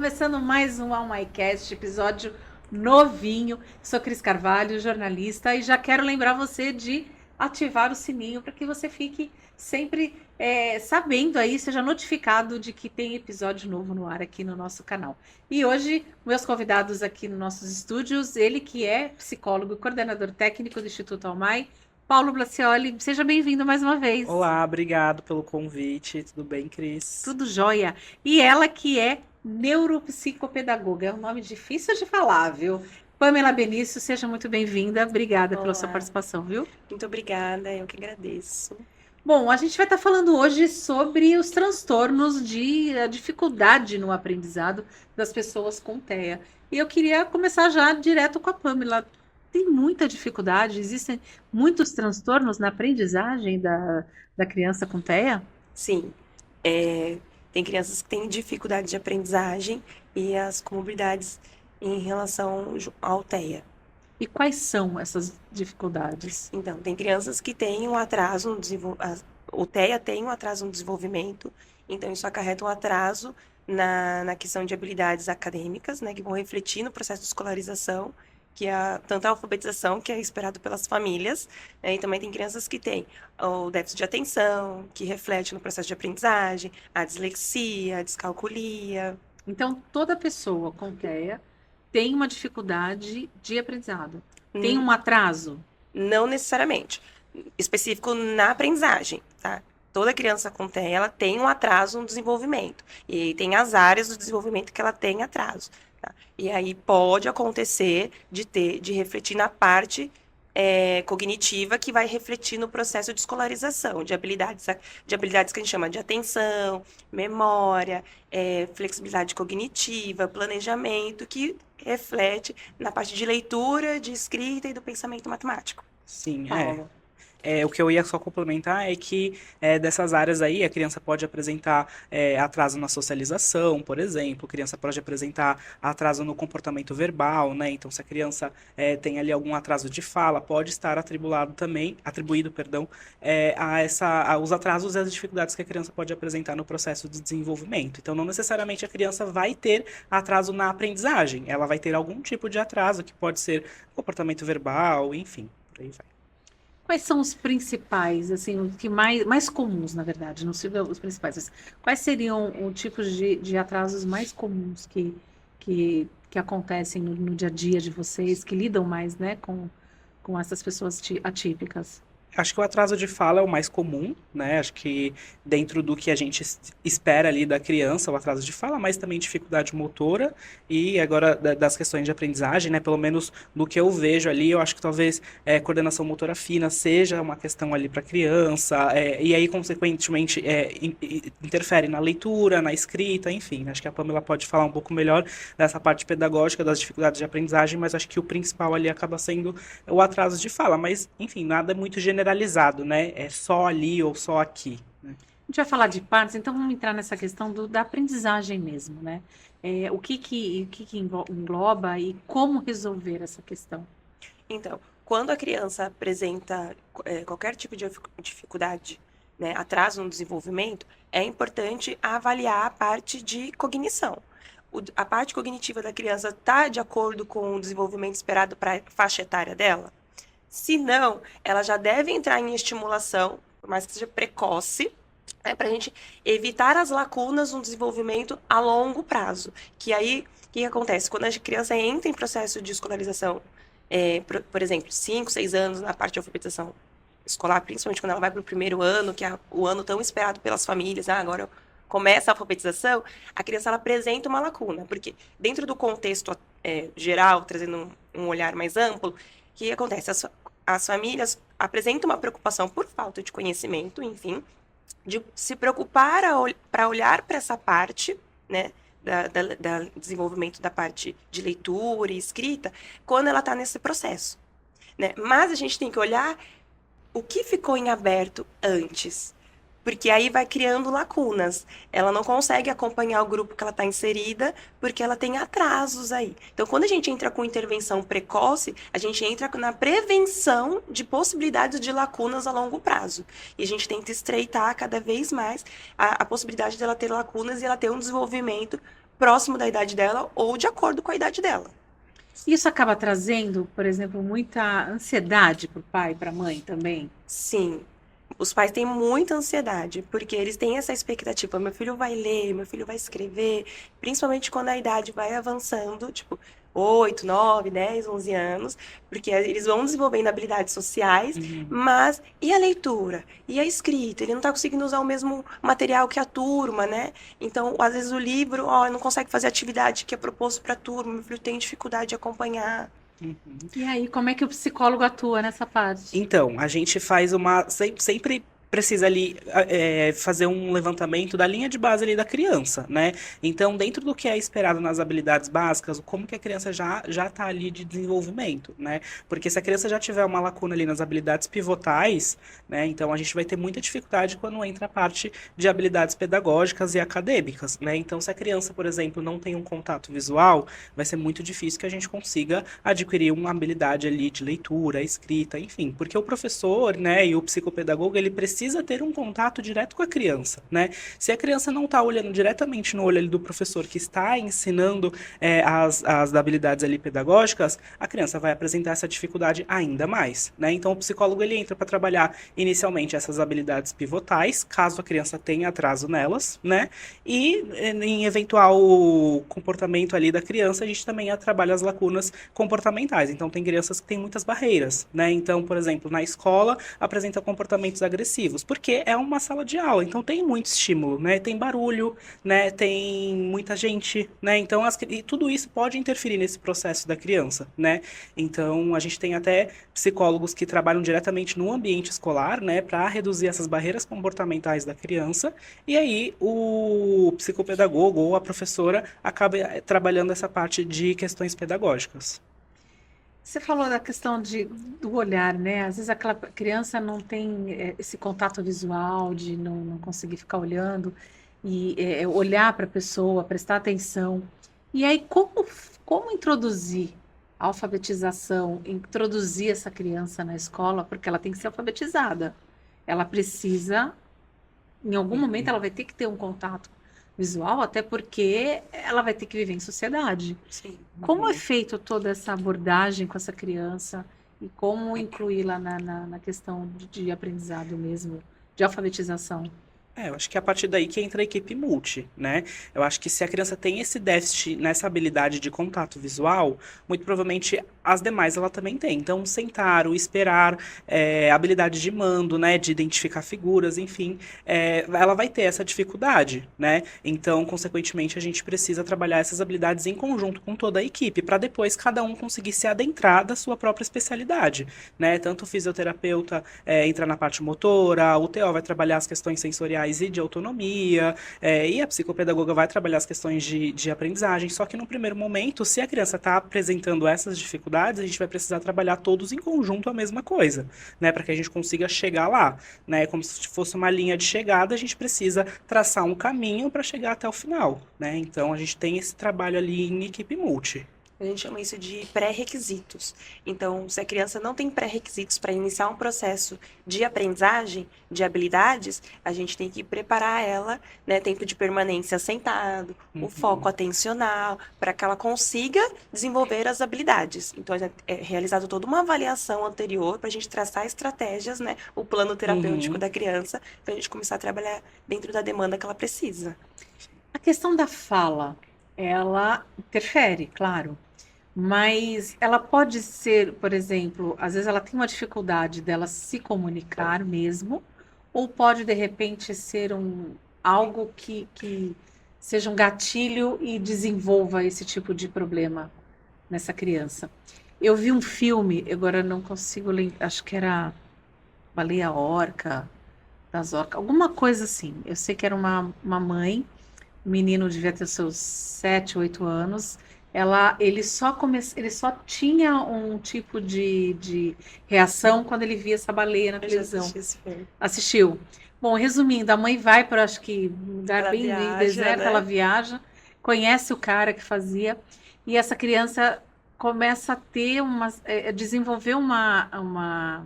começando mais um All MyCast, episódio novinho. Sou Cris Carvalho, jornalista, e já quero lembrar você de ativar o sininho para que você fique sempre sabendo aí, seja notificado de que tem episódio novo no ar aqui no nosso canal. E hoje, meus convidados aqui nos nossos estúdios, ele que é psicólogo e coordenador técnico do Instituto Almai, Paulo Blacioli. Seja bem-vindo mais uma vez. Olá, obrigado pelo convite. Tudo bem, Cris? Tudo jóia. E ela que é neuropsicopedagoga. É um nome difícil de falar, viu? Pamela Benício, seja muito bem-vinda. Obrigada pela sua Olá, participação, viu? muito obrigada, eu que agradeço. Bom, a gente vai estar falando hoje sobre os transtornos de a dificuldade no aprendizado das pessoas com TEA. E eu queria começar já direto com a Pamela. Tem muita dificuldade? Existem muitos transtornos na aprendizagem da criança com TEA? Sim, tem crianças que têm dificuldade de aprendizagem e as comorbidades em relação ao TEA. E quais são essas dificuldades? Então, tem crianças que têm um atraso no desenvolvimento, o TEA tem um atraso no desenvolvimento, então isso acarreta um atraso na questão de habilidades acadêmicas, né, que vão refletir no processo de escolarização, que é tanto a alfabetização, que é esperado pelas famílias, né, e também tem crianças que têm o déficit de atenção, que reflete no processo de aprendizagem, a dislexia, a descalculia. Então, toda pessoa com TEA tem uma dificuldade de aprendizado. Tem um atraso? Não necessariamente. Específico na aprendizagem, tá? Toda criança com TEA, ela tem um atraso no desenvolvimento. E tem as áreas do desenvolvimento que ela tem atraso. Tá? E aí pode acontecer de refletir na parte cognitiva que vai refletir no processo de escolarização, de habilidades que a gente chama de atenção, memória, flexibilidade cognitiva, planejamento, que reflete na parte de leitura, de escrita e do pensamento matemático. Sim, Paulo. O que eu ia só complementar é que dessas áreas aí a criança pode apresentar atraso na socialização, por exemplo, a criança pode apresentar atraso no comportamento verbal, né? Então, se a criança tem ali algum atraso de fala, pode estar atribuído, perdão, aos atrasos e as dificuldades que a criança pode apresentar no processo de desenvolvimento. Então, não necessariamente a criança vai ter atraso na aprendizagem, ela vai ter algum tipo de atraso que pode ser comportamento verbal, enfim, por aí vai. Quais são os principais, assim, os que mais comuns, na verdade, não sei os principais, mas quais seriam os tipos de atrasos mais comuns que acontecem no dia a dia de vocês, que lidam mais, né, com essas pessoas atípicas? Acho que o atraso de fala é o mais comum, né? Acho que dentro do que a gente espera ali da criança, o atraso de fala, mas também dificuldade motora e agora das questões de aprendizagem, né? Pelo menos no que eu vejo ali, eu acho que talvez coordenação motora fina seja uma questão ali para a criança, e aí, consequentemente, interfere na leitura, na escrita, enfim. Acho que a Pamela pode falar um pouco melhor dessa parte pedagógica, das dificuldades de aprendizagem, mas acho que o principal ali acaba sendo o atraso de fala, mas, enfim, nada muito generalizado, né? É só ali ou só aqui, né? A gente vai falar de partes, então vamos entrar nessa questão da aprendizagem mesmo, né? O que engloba e como resolver essa questão? Então, quando a criança apresenta qualquer tipo de dificuldade, né, atraso no desenvolvimento, é importante avaliar a parte de cognição. A parte cognitiva da criança está de acordo com o desenvolvimento esperado para a faixa etária dela? Se não, ela já deve entrar em estimulação, por mais que seja precoce, para a gente evitar as lacunas no desenvolvimento a longo prazo. Que aí, o que acontece? Quando a criança entra em processo de escolarização, por exemplo, 5, 6 anos na parte de alfabetização escolar, principalmente quando ela vai para o primeiro ano, que é o ano tão esperado pelas famílias, agora começa a alfabetização, a criança ela apresenta uma lacuna, porque dentro do contexto geral, trazendo um olhar mais amplo, o que acontece? As famílias apresentam uma preocupação por falta de conhecimento, enfim, de se preocupar para olhar para essa parte, né, da desenvolvimento da parte de leitura e escrita, quando ela está nesse processo, né? Mas a gente tem que olhar o que ficou em aberto antes, porque aí vai criando lacunas. Ela não consegue acompanhar o grupo que ela está inserida, porque ela tem atrasos aí. Então, quando a gente entra com intervenção precoce, a gente entra na prevenção de possibilidades de lacunas a longo prazo. E a gente tenta estreitar cada vez mais a possibilidade dela ter lacunas e ela ter um desenvolvimento próximo da idade dela ou de acordo com a idade dela. Isso acaba trazendo, por exemplo, muita ansiedade para o pai e para a mãe também. Sim, os pais têm muita ansiedade, porque eles têm essa expectativa, meu filho vai ler, meu filho vai escrever, principalmente quando a idade vai avançando, tipo, 8, 9, 10, 11 anos, porque eles vão desenvolvendo habilidades sociais, mas e a leitura? E a escrita? Ele não está conseguindo usar o mesmo material que a turma, né? Então, às vezes o livro, não consegue fazer a atividade que é proposto para a turma, meu filho tem dificuldade de acompanhar. E aí, como é que o psicólogo atua nessa parte? Então, a gente faz sempre precisa ali fazer um levantamento da linha de base ali da criança, né? Então, dentro do que é esperado nas habilidades básicas, como que a criança já está ali de desenvolvimento, né? Porque se a criança já tiver uma lacuna ali nas habilidades pivotais, né? Então, a gente vai ter muita dificuldade quando entra a parte de habilidades pedagógicas e acadêmicas, né? Então, se a criança, por exemplo, não tem um contato visual, vai ser muito difícil que a gente consiga adquirir uma habilidade ali de leitura, escrita, enfim, porque o professor, né, e o psicopedagogo, ele precisa ter um contato direto com a criança, né? Se a criança não está olhando diretamente no olho ali do professor que está ensinando as habilidades ali pedagógicas, a criança vai apresentar essa dificuldade ainda mais, né? Então o psicólogo ele entra para trabalhar inicialmente essas habilidades pivotais, caso a criança tenha atraso nelas, né? E em eventual comportamento ali da criança, a gente também trabalha as lacunas comportamentais. Então tem crianças que têm muitas barreiras, né? Então, por exemplo, na escola apresenta comportamentos agressivos, porque é uma sala de aula, então tem muito estímulo, né? Tem barulho, né? Tem muita gente, né? Então, e tudo isso pode interferir nesse processo da criança, né? Então, a gente tem até psicólogos que trabalham diretamente no ambiente escolar, né? Para reduzir essas barreiras comportamentais da criança, e aí o psicopedagogo ou a professora acaba trabalhando essa parte de questões pedagógicas. Você falou da questão do olhar, né? Às vezes aquela criança não tem esse contato visual, de não conseguir ficar olhando e olhar para a pessoa, prestar atenção. E aí, como introduzir a alfabetização, introduzir essa criança na escola, porque ela tem que ser alfabetizada. Ela precisa, em algum momento, ela vai ter que ter um contato visual, até porque ela vai ter que viver em sociedade. Sim. Como é feito toda essa abordagem com essa criança e como incluí-la na questão de aprendizado mesmo, de alfabetização? Eu acho que é a partir daí que entra a equipe multi, né? Eu acho que se a criança tem esse déficit nessa habilidade de contato visual, muito provavelmente as demais ela também tem. Então, sentar, o esperar, habilidade de mando, né? De identificar figuras, enfim, ela vai ter essa dificuldade, né? Então, consequentemente, a gente precisa trabalhar essas habilidades em conjunto com toda a equipe, para depois cada um conseguir se adentrar da sua própria especialidade, né? Tanto o fisioterapeuta entra na parte motora, o TO vai trabalhar as questões sensoriais e de autonomia, e a psicopedagoga vai trabalhar as questões de aprendizagem, só que no primeiro momento, se a criança está apresentando essas dificuldades, a gente vai precisar trabalhar todos em conjunto a mesma coisa, né, para que a gente consiga chegar lá, né, como se fosse uma linha de chegada, a gente precisa traçar um caminho para chegar até o final, né, então a gente tem esse trabalho ali em equipe multi. A gente chama isso de pré-requisitos. Então, se a criança não tem pré-requisitos para iniciar um processo de aprendizagem, de habilidades, a gente tem que preparar ela, né, tempo de permanência sentado, o foco atencional, para que ela consiga desenvolver as habilidades. Então, é realizado toda uma avaliação anterior para a gente traçar estratégias, né, o plano terapêutico da criança, para a gente começar a trabalhar dentro da demanda que ela precisa. A questão da fala, ela interfere, claro, mas ela pode ser, por exemplo, às vezes ela tem uma dificuldade dela se comunicar mesmo, ou pode de repente ser algo que seja um gatilho e desenvolva esse tipo de problema nessa criança. Eu vi um filme, agora não consigo lembrar, acho que era Baleia Orca, das Orcas, alguma coisa assim. Eu sei que era uma mãe, o menino devia ter seus 7, 8 anos. Ele só tinha um tipo de reação quando ele via essa baleia na Eu já televisão. assisti esse filme. Assistiu? Bom, resumindo, a mãe vai para, acho que, um lugar Ela bem viaja, deserto, né? ela viaja, conhece o cara que fazia, e essa criança começa a ter desenvolver uma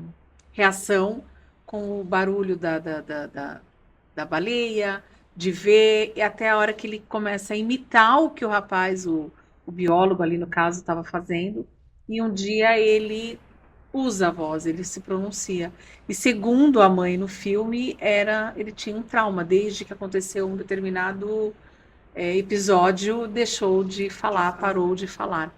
reação com o barulho da baleia, de ver, e até a hora que ele começa a imitar o que o rapaz, o biólogo ali no caso, estava fazendo, e um dia ele usa a voz, ele se pronuncia. E segundo a mãe no filme, ele tinha um trauma, desde que aconteceu um determinado episódio, deixou de falar, parou de falar.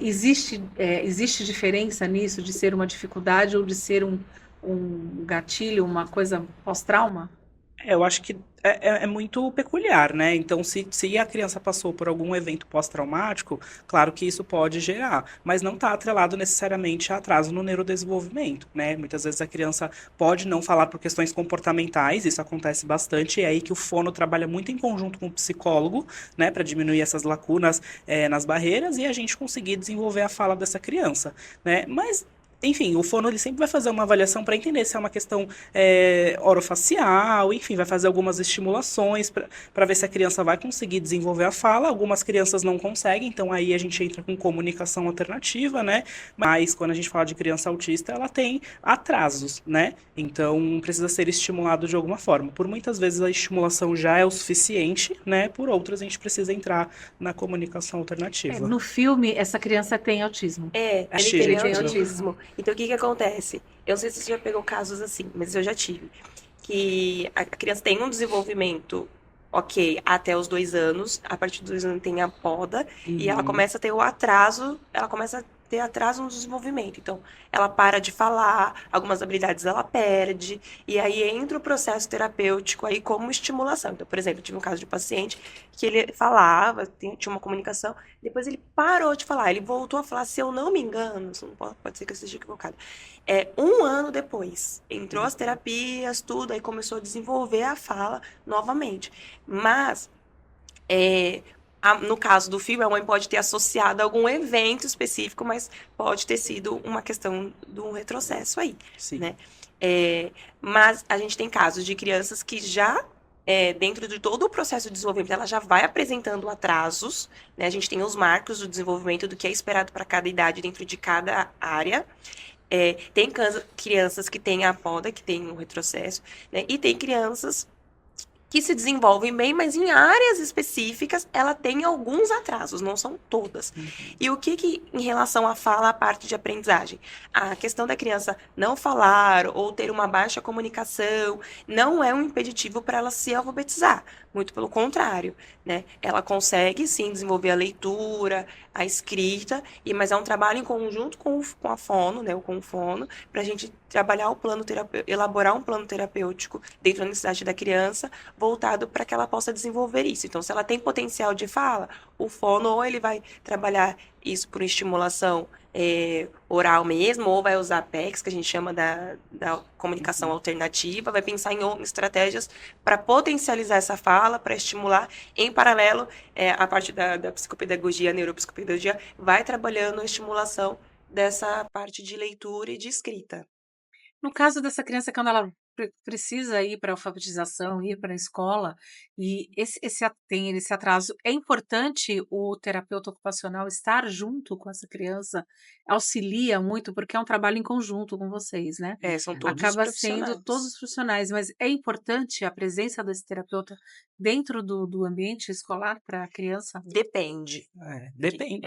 Existe diferença nisso de ser uma dificuldade ou de ser um gatilho, uma coisa pós-trauma? Eu acho que é muito peculiar, né? Então, se a criança passou por algum evento pós-traumático, claro que isso pode gerar, mas não está atrelado necessariamente a atraso no neurodesenvolvimento, né? Muitas vezes a criança pode não falar por questões comportamentais, isso acontece bastante, e é aí que o fono trabalha muito em conjunto com o psicólogo, né, para diminuir essas lacunas nas barreiras e a gente conseguir desenvolver a fala dessa criança, né? Mas enfim, o fono ele sempre vai fazer uma avaliação para entender se é uma questão orofacial, enfim, vai fazer algumas estimulações para ver se a criança vai conseguir desenvolver a fala. Algumas crianças não conseguem, então aí a gente entra com comunicação alternativa, né? Mas quando a gente fala de criança autista, ela tem atrasos, né? Então precisa ser estimulado de alguma forma. Por muitas vezes a estimulação já é o suficiente, né? Por outras a gente precisa entrar na comunicação alternativa. No filme, essa criança tem autismo. Ele Cheio tem de autismo. Então, o que que acontece? Eu não sei se você já pegou casos assim, mas eu já tive. Que a criança tem um desenvolvimento, ok, até os 2 anos. A partir dos 2 anos tem a poda. E ela Uhum. começa a ter o atraso, ela começa a ter atraso no desenvolvimento. Então, ela para de falar, algumas habilidades ela perde. E aí entra o processo terapêutico aí como estimulação. Então, por exemplo, eu tive um caso de paciente que ele falava, tinha uma comunicação, depois ele parou de falar, ele voltou a falar, se eu não me engano, pode ser que eu esteja equivocado, 1 ano depois, entrou as terapias, tudo, aí começou a desenvolver a fala novamente. Mas, no caso do filme, a mãe pode ter associado a algum evento específico, mas pode ter sido uma questão de um retrocesso aí, Sim. né? Mas a gente tem casos de crianças que já dentro de todo o processo de desenvolvimento, ela já vai apresentando atrasos, né? A gente tem os marcos do desenvolvimento do que é esperado para cada idade dentro de cada área. Tem crianças que têm a poda, que têm um retrocesso, né? E tem crianças que se desenvolvem bem, mas em áreas específicas ela tem alguns atrasos, não são todas. E o que em relação à fala, a parte de aprendizagem? A questão da criança não falar ou ter uma baixa comunicação não é um impeditivo para ela se alfabetizar, muito pelo contrário, né? Ela consegue sim desenvolver a leitura, a escrita, mas é um trabalho em conjunto com a fono, né, ou com o fono, para a gente trabalhar o plano terapêutico, elaborar um plano terapêutico dentro da necessidade da criança, voltado para que ela possa desenvolver isso. Então, se ela tem potencial de fala, o fono ou ele vai trabalhar isso por estimulação oral mesmo, ou vai usar PECs, que a gente chama da comunicação alternativa, vai pensar em estratégias para potencializar essa fala, para estimular. Em paralelo, a parte da psicopedagogia, a neuropsicopedagogia, vai trabalhando a estimulação dessa parte de leitura e de escrita. No caso dessa criança, quando ela precisa ir para a alfabetização, ir para a escola, e tem esse atraso, é importante o terapeuta ocupacional estar junto com essa criança, auxilia muito, porque é um trabalho em conjunto com vocês, né? São todos os Acaba sendo todos profissionais. os profissionais, mas é importante a presença desse terapeuta dentro do ambiente escolar para a criança? Depende.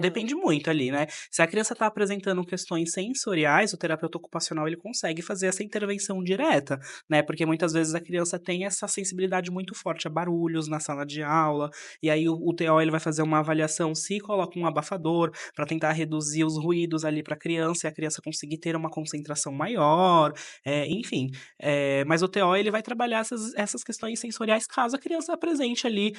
Depende muito ali, né? Se a criança está apresentando questões sensoriais, o terapeuta ocupacional ele consegue fazer essa intervenção direta, né? Porque muitas vezes a criança tem essa sensibilidade muito forte a barulhos na sala de aula, e aí o TO ele vai fazer uma avaliação se coloca um abafador para tentar reduzir os ruídos ali para a criança e a criança conseguir ter uma concentração maior, enfim. Mas o TO ele vai trabalhar essas questões sensoriais caso a criança apresente ali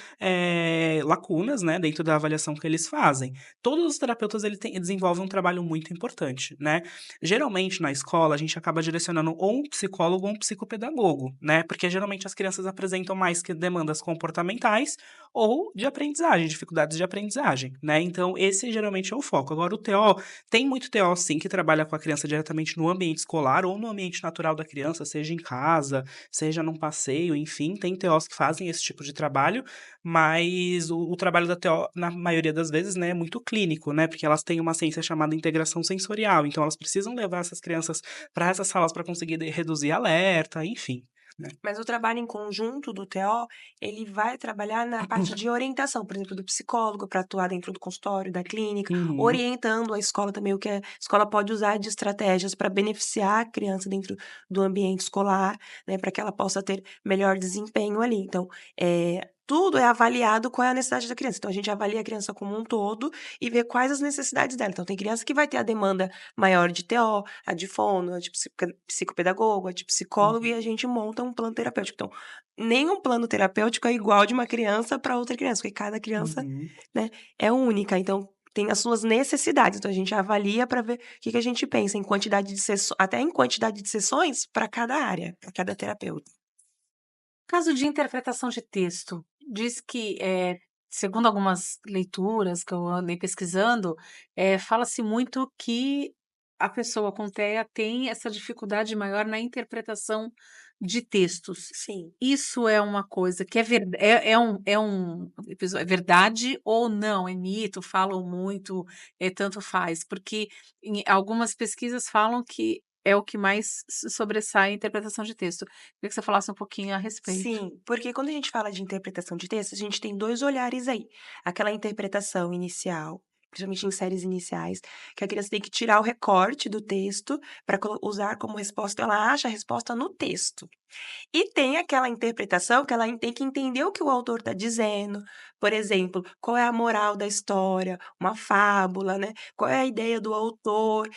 lacunas, né, dentro da avaliação que eles fazem. Todos os terapeutas desenvolvem um trabalho muito importante, né? Geralmente na escola a gente acaba direcionando ou um psicólogo ou um psicopedagogo, né? Porque geralmente as crianças apresentam mais que demandas comportamentais ou de aprendizagem, dificuldades de aprendizagem, né? Então esse geralmente é o foco. Agora o TO, tem muito TO sim que trabalha com a criança diretamente no ambiente escolar ou no ambiente natural da criança, seja em casa, seja num passeio, enfim, tem TOs que fazem esse tipo de trabalho, mas o trabalho da TO, na maioria das vezes, né, é muito clínico, né, porque elas têm uma ciência chamada integração sensorial, então elas precisam levar essas crianças para essas salas para conseguir reduzir alerta, enfim. Mas o trabalho em conjunto do TO, ele vai trabalhar na parte de orientação, por exemplo, do psicólogo para atuar dentro do consultório, da clínica, Uhum. orientando a escola também o que a escola pode usar de estratégias para beneficiar a criança dentro do ambiente escolar, né, para que ela possa ter melhor desempenho ali. Então, tudo é avaliado qual é a necessidade da criança. Então, a gente avalia a criança como um todo e vê quais as necessidades dela. Então, tem criança que vai ter a demanda maior de TO, a de fono, a de psicopedagogo, a de psicólogo, e a Uhum. gente monta um plano terapêutico. Então, nenhum plano terapêutico é igual de uma criança para outra criança, porque cada criança, Uhum. né, é única. Então, tem as suas necessidades. Então, a gente avalia para ver o que a gente pensa em quantidade de sessões, até em quantidade de sessões para cada área, para cada terapeuta. Caso de interpretação de texto, diz que, segundo algumas leituras que eu andei pesquisando, fala-se muito que a pessoa com TEA tem essa dificuldade maior na interpretação de textos. Sim. Isso é uma coisa que é verdade ou não? É mito? Falam muito, tanto faz? Porque em algumas pesquisas falam que é o que mais sobressai a interpretação de texto. Queria que você falasse um pouquinho a respeito. Sim, porque quando a gente fala de interpretação de texto, a gente tem 2 olhares aí. Aquela interpretação inicial, principalmente em séries iniciais, que a criança tem que tirar o recorte do texto para usar como resposta, ela acha a resposta no texto. E tem aquela interpretação que ela tem que entender o que o autor está dizendo. Por exemplo, qual é a moral da história, uma fábula, né? Qual é a ideia do autor.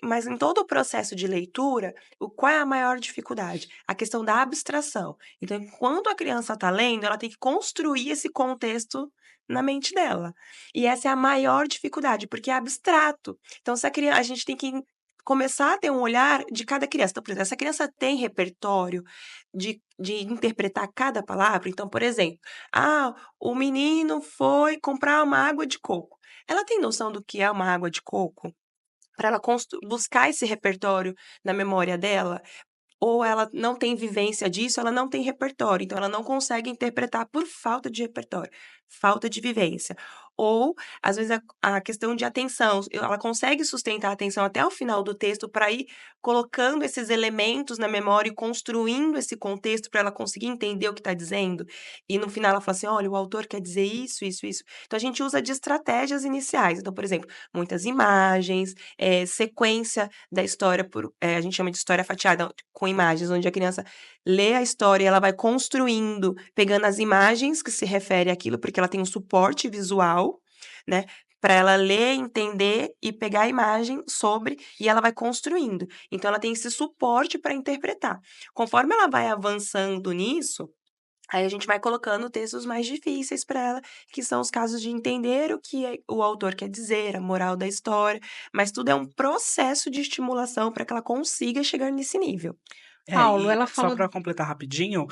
Mas em todo o processo de leitura, qual é a maior dificuldade? A questão da abstração. Então, enquanto a criança está lendo, ela tem que construir esse contexto na mente dela. E essa é a maior dificuldade, porque é abstrato. Então, se a criança, a gente tem que começar a ter um olhar de cada criança. Então, por exemplo, essa criança tem repertório de interpretar cada palavra. Então, por exemplo, o menino foi comprar uma água de coco. Ela tem noção do que é uma água de coco? Para ela buscar esse repertório na memória dela? Ou ela não tem vivência disso, ela não tem repertório, então ela não consegue interpretar por falta de repertório, falta de vivência. Ou, às vezes, a questão de atenção, ela consegue sustentar a atenção até o final do texto para ir colocando esses elementos na memória e construindo esse contexto para ela conseguir entender o que está dizendo. E no final ela fala assim: olha, o autor quer dizer isso, isso, isso. Então a gente usa de estratégias iniciais. Então, por exemplo, muitas imagens, sequência da história a gente chama de história fatiada, com imagens, onde a criança lê a história e ela vai construindo, pegando as imagens que se refere àquilo, porque ela tem um suporte visual, né, para ela ler, entender e pegar a imagem sobre, e ela vai construindo. Então ela tem esse suporte para interpretar. Conforme ela vai avançando nisso, aí a gente vai colocando textos mais difíceis para ela, que são os casos de entender o que o autor quer dizer, a moral da história, mas tudo é um processo de estimulação para que ela consiga chegar nesse nível. Paulo, E ela só falou. para completar rapidinho,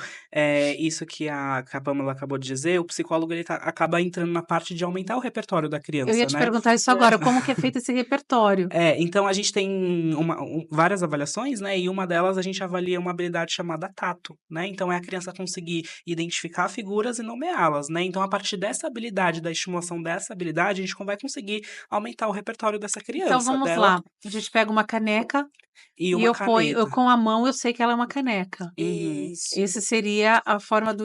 isso que a Pamela acabou de dizer, o psicólogo ele acaba entrando na parte de aumentar o repertório da Eu ia criança, te né? perguntar isso agora, como que é feito esse repertório? Então a gente tem várias avaliações, né? E uma delas a gente avalia uma habilidade chamada tato, né? Então é a criança conseguir identificar figuras e nomeá-las, né? Então a partir dessa habilidade, da estimulação dessa habilidade, a gente vai conseguir aumentar o repertório dessa Então criança, vamos dela lá. A gente pega uma caneca e e uma eu ponho, eu caneta. com a mão eu sei que ela é uma caneca. Uhum. Isso. Esse seria a forma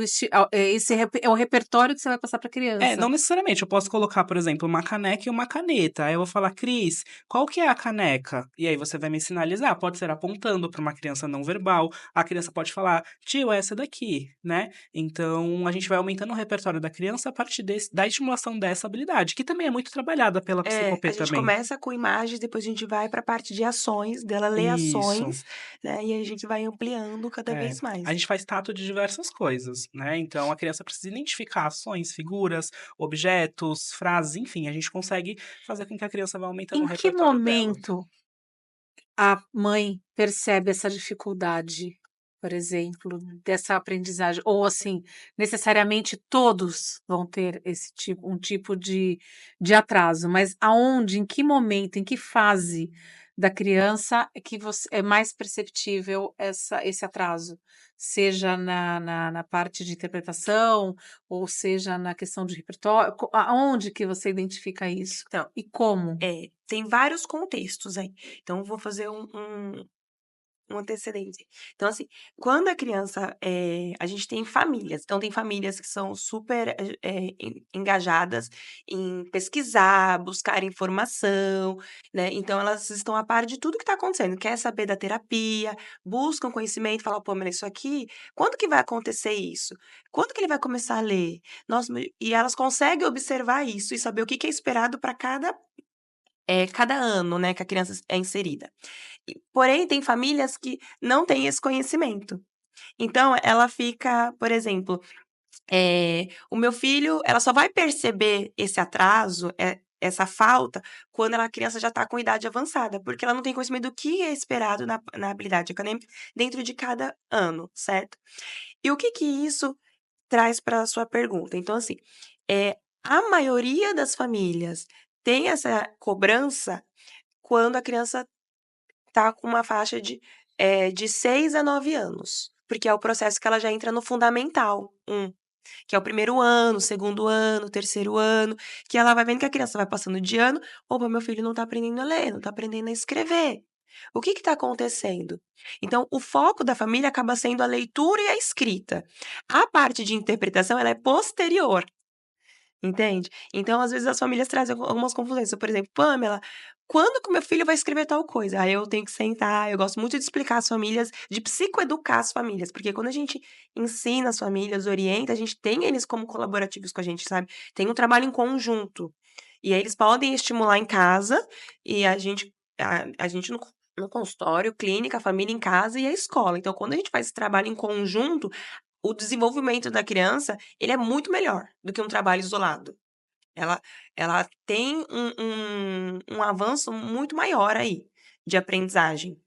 esse é o repertório que você vai passar para a criança. Não necessariamente. Eu posso colocar, por exemplo, uma caneca e uma caneta. Aí eu vou falar, Cris, qual que é a caneca? E aí você vai me sinalizar. Pode ser apontando para uma criança não verbal. A criança pode falar, tio, essa daqui, né? Então a gente vai aumentando o repertório da criança a partir da estimulação dessa habilidade, que também é muito trabalhada pela A psicopê gente também. começa com imagens, depois a gente vai para a parte de ações, dela ler Isso. ações, né, e aí a gente vai ampliando cada É, vez mais. a gente faz tato de diversas coisas, né? Então a criança precisa identificar ações, figuras, objetos, frases, enfim, a gente consegue fazer com que a criança vá aumentando o Em que repertório dela. momento a mãe percebe essa dificuldade, por exemplo, dessa aprendizagem? Ou assim, necessariamente todos vão ter um tipo de atraso, mas aonde, em que momento, em que fase da criança é que é mais perceptível esse atraso? Seja na parte de interpretação, ou seja na questão de repertório, aonde que você identifica isso? Então, E como? tem vários contextos aí. Então, eu vou fazer um antecedente. Então, assim, quando a criança, a gente tem famílias, então tem famílias que são super, engajadas em pesquisar, buscar informação, né, então elas estão a par de tudo que está acontecendo, quer saber da terapia, buscam conhecimento, falam: "Pô, mas isso aqui, quando que vai acontecer isso? Quando que ele vai começar a ler?". Nossa, e elas conseguem observar isso e saber o que que é esperado para cada ano, né, que a criança é inserida. Porém, tem famílias que não têm esse conhecimento. Então, ela fica, por exemplo, o meu filho, ela só vai perceber esse atraso, essa falta, quando a criança já está com idade avançada, porque ela não tem conhecimento do que é esperado na habilidade acadêmica dentro de cada ano, certo? E o que que isso traz para a sua pergunta? Então, assim, a maioria das famílias tem essa cobrança quando a criança tá com uma faixa de 6 a 9 anos, porque é o processo que ela já entra no fundamental 1, que é o primeiro ano, segundo ano, terceiro ano, que ela vai vendo que a criança vai passando de ano: "Opa, meu filho não tá aprendendo a ler, não tá aprendendo a escrever. O que que tá acontecendo?". Então o foco da família acaba sendo a leitura e a escrita. A parte de interpretação, ela é posterior. Entende? Então, às vezes, as famílias trazem algumas confusões. Então, por exemplo: "Pamela, quando que o meu filho vai escrever tal coisa?". Aí eu tenho que sentar, eu gosto muito de explicar às famílias, de psicoeducar as famílias, porque quando a gente ensina as famílias, orienta, a gente tem eles como colaborativos com a gente, sabe. Tem um trabalho em conjunto. E aí eles podem estimular em casa, e a gente no consultório, clínica, a família em casa e a escola. Então, quando a gente faz esse trabalho em conjunto, o desenvolvimento da criança, ele é muito melhor do que um trabalho isolado. Ela ela tem um avanço muito maior aí, de aprendizagem.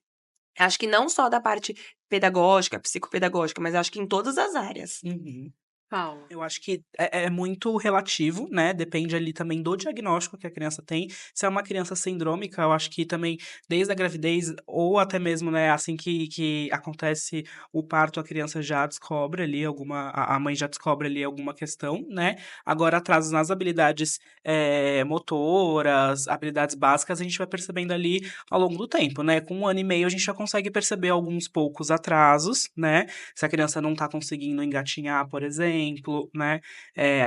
Acho que não só da parte pedagógica, psicopedagógica, mas acho que em todas as áreas. Uhum. Paulo. Eu acho que é muito relativo, né? Depende ali também do diagnóstico que a criança tem. Se é uma criança sindrômica, eu acho que também, desde a gravidez, ou até mesmo, né, assim que acontece o parto, a criança já descobre ali a mãe já descobre ali alguma questão, né? Agora, atrasos nas habilidades motoras, habilidades básicas, a gente vai percebendo ali ao longo do tempo, né? Com 1 ano e meio, a gente já consegue perceber alguns poucos atrasos, né? Se a criança não tá conseguindo engatinhar, por exemplo, né?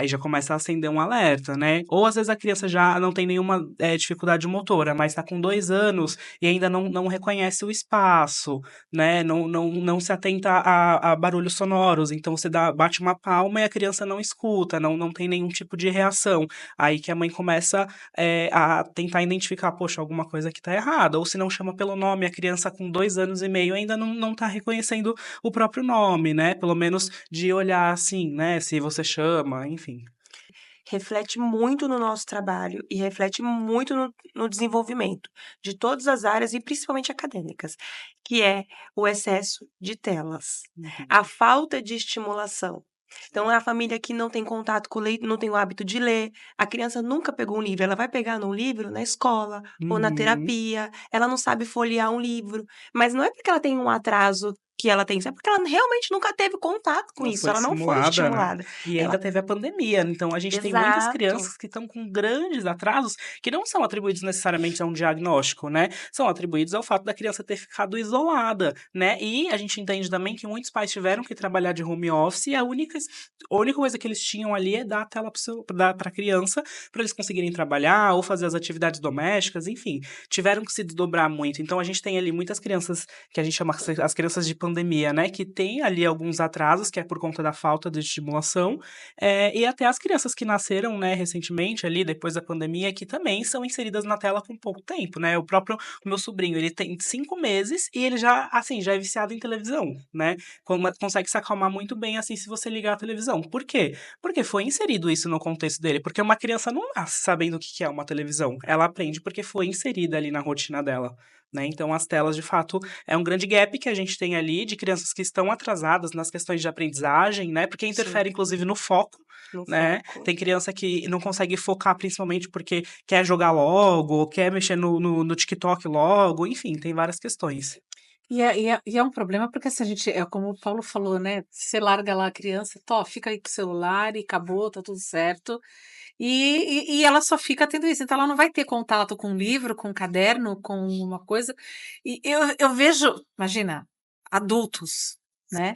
Aí já começa a acender um alerta, né? Ou às vezes a criança já não tem nenhuma dificuldade motora, mas tá com 2 anos e ainda não reconhece o espaço, né? Não se atenta a barulhos sonoros. Então você bate uma palma e a criança não escuta, não tem nenhum tipo de reação. Aí que a mãe começa a tentar identificar, poxa, alguma coisa que tá errada. Ou se não chama pelo nome, a criança com 2 anos e meio ainda não tá reconhecendo o próprio nome, né? Pelo menos de olhar assim, né? Se você chama, enfim. Reflete muito no nosso trabalho e reflete muito no desenvolvimento de todas as áreas e principalmente acadêmicas, que é o excesso de telas, Uhum. a falta de estimulação. Então, é a família que não tem contato com o não tem o hábito de ler, a criança nunca pegou um livro, ela vai pegar num livro na escola ou na Uhum. terapia, ela não sabe folhear um livro, mas não é porque ela tem um atraso que ela tem isso, é porque ela realmente nunca teve contato com Não isso, foi ela não foi estimulada, né. estimulada. E ainda Ela teve a pandemia, então a gente tem muitas Exato. crianças que estão com grandes atrasos, que não são atribuídos necessariamente a um diagnóstico, né, são atribuídos ao fato da criança ter ficado isolada, né. E a gente entende também que muitos pais tiveram que trabalhar de home office e a única coisa que eles tinham ali é dar a tela para a criança, para eles conseguirem trabalhar ou fazer as atividades domésticas, enfim, tiveram que se desdobrar muito. Então a gente tem ali muitas crianças que a gente chama as crianças de pandemia, né, que tem ali alguns atrasos, que é por conta da falta de estimulação, e até as crianças que nasceram, né, recentemente ali, depois da pandemia, que também são inseridas na tela com pouco tempo, né, o meu sobrinho, ele tem 5 meses e ele já, assim, já é viciado em televisão, né, consegue se acalmar muito bem, assim, se você ligar a televisão. Por quê? Porque foi inserido isso no contexto dele, porque uma criança não nasce sabendo o que que é uma televisão, ela aprende porque foi inserida ali na rotina dela, né, então as telas, de fato, é um grande gap que a gente tem ali de crianças que estão atrasadas nas questões de aprendizagem, né, porque Sim, interfere inclusive no foco, no né. foco. Tem criança que não consegue focar principalmente porque quer jogar logo, ou quer mexer no TikTok logo, enfim, tem várias questões. E é um problema porque assim, a gente, é como o Paulo falou, né? Você larga lá a criança, fica aí com o celular e acabou, tá tudo certo. E ela só fica tendo isso. Então ela não vai ter contato com um livro, com um caderno, com uma coisa. E eu vejo, imagina, adultos, né?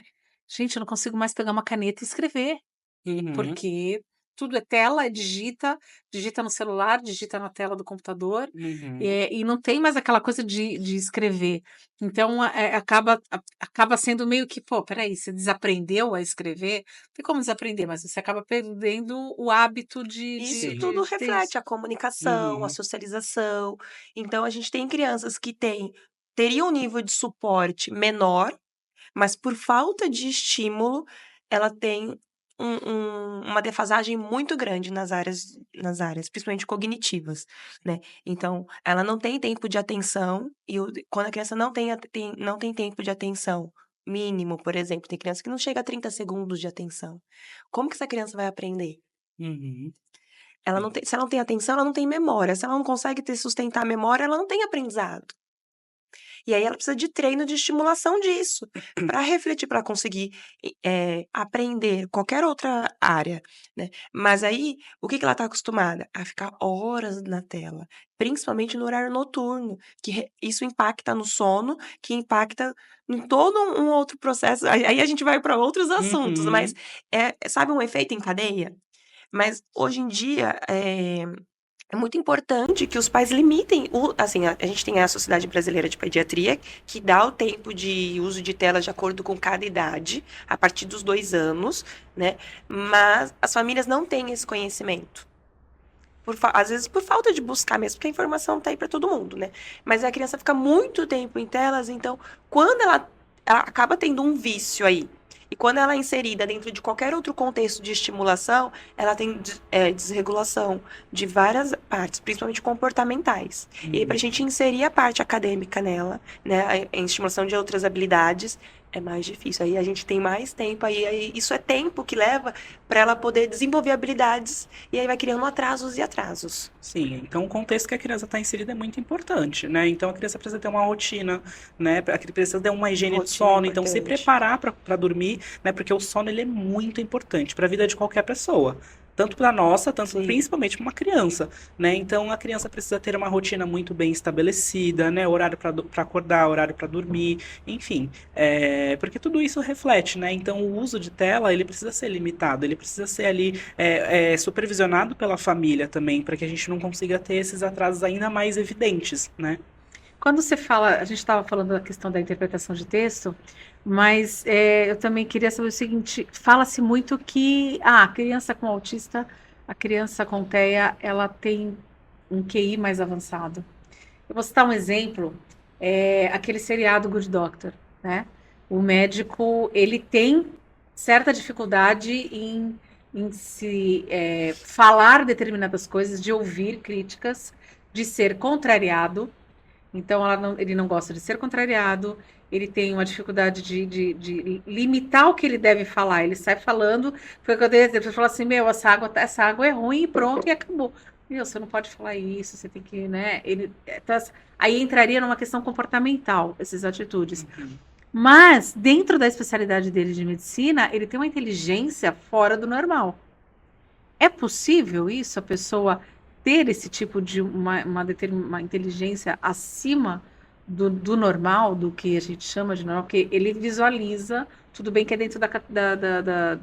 Gente, eu não consigo mais pegar uma caneta e escrever. Uhum, Porque tudo é tela, digita no celular, digita na tela do computador, uhum, e não tem mais aquela coisa de escrever. Então, acaba sendo meio que, pô, peraí, você desaprendeu a escrever? Não tem como desaprender, mas você acaba perdendo o hábito de, Isso de, sim. de, tudo de ter isso. reflete a comunicação, a Uhum, socialização. Então, a gente tem crianças que teriam um nível de suporte menor, mas por falta de estímulo, ela tem uma defasagem muito grande nas áreas, principalmente cognitivas, né? Então, ela não tem tempo de atenção, quando a criança não tem tempo de atenção mínimo, por exemplo, tem criança que não chega a 30 segundos de atenção. Como que essa criança vai aprender? uhum, Ela não sim. tem, se ela não tem atenção, ela não tem memória. Se ela não consegue sustentar a memória, ela não tem aprendizado. E aí ela precisa de treino de estimulação disso, para refletir, para conseguir aprender qualquer outra área, né. Mas aí, o que que ela está acostumada? A ficar horas na tela, principalmente no horário noturno, isso impacta no sono, que impacta em todo um outro processo. Aí a gente vai para outros assuntos, mas, Uhum, sabe, um efeito em cadeia? Mas hoje em dia, é muito importante que os pais limitem assim, a gente tem a Sociedade Brasileira de Pediatria, que dá o tempo de uso de tela de acordo com cada idade, a partir dos 2 anos, né, mas as famílias não têm esse conhecimento. Às vezes por falta de buscar mesmo, porque a informação está aí para todo mundo, né, mas a criança fica muito tempo em telas, então quando ela acaba tendo um vício aí, e quando ela é inserida dentro de qualquer outro contexto de estimulação, ela tem desregulação de várias partes, principalmente comportamentais. E aí, para a uhum. gente inserir a parte acadêmica nela, né, a estimulação de outras habilidades, é mais difícil. Aí a gente tem mais tempo, aí isso é tempo que leva para ela poder desenvolver habilidades, e aí vai criando atrasos e atrasos. Sim, então o contexto que a criança está inserida é muito importante, né? Então a criança precisa ter uma rotina, né? A criança precisa ter uma higiene de Rotina é sono, então se importante. preparar para dormir, né? Porque o sono ele é muito importante para a vida de qualquer pessoa. Tanto para nossa, tanto Sim. principalmente para uma criança, né? Então a criança precisa ter uma rotina muito bem estabelecida, né? Horário para acordar, horário para dormir, enfim, porque tudo isso reflete, né? Então o uso de tela ele precisa ser limitado, ele precisa ser ali supervisionado pela família também, para que a gente não consiga ter esses atrasos ainda mais evidentes, né? Quando você fala, a gente estava falando da questão da interpretação de texto, mas eu também queria saber o seguinte: fala-se muito que a criança com autista, a criança com TEA, ela tem um QI mais avançado. Eu vou citar um exemplo, aquele seriado Good Doctor, né? O médico, ele tem certa dificuldade em se falar determinadas coisas, de ouvir críticas, de ser contrariado. Então, ele não gosta de ser contrariado, ele tem uma dificuldade de limitar o que ele deve falar. Ele sai falando, foi o que eu dei exemplo, você fala assim, meu, essa água é ruim e pronto, e acabou. Meu, você não pode falar isso, você tem que, né? Aí entraria numa questão comportamental, essas atitudes. Uhum. Mas, dentro da especialidade dele de medicina, ele tem uma inteligência fora do normal. É possível isso, a pessoa ter esse tipo de uma inteligência acima do normal, do que a gente chama de normal, porque ele visualiza, tudo bem que é dentro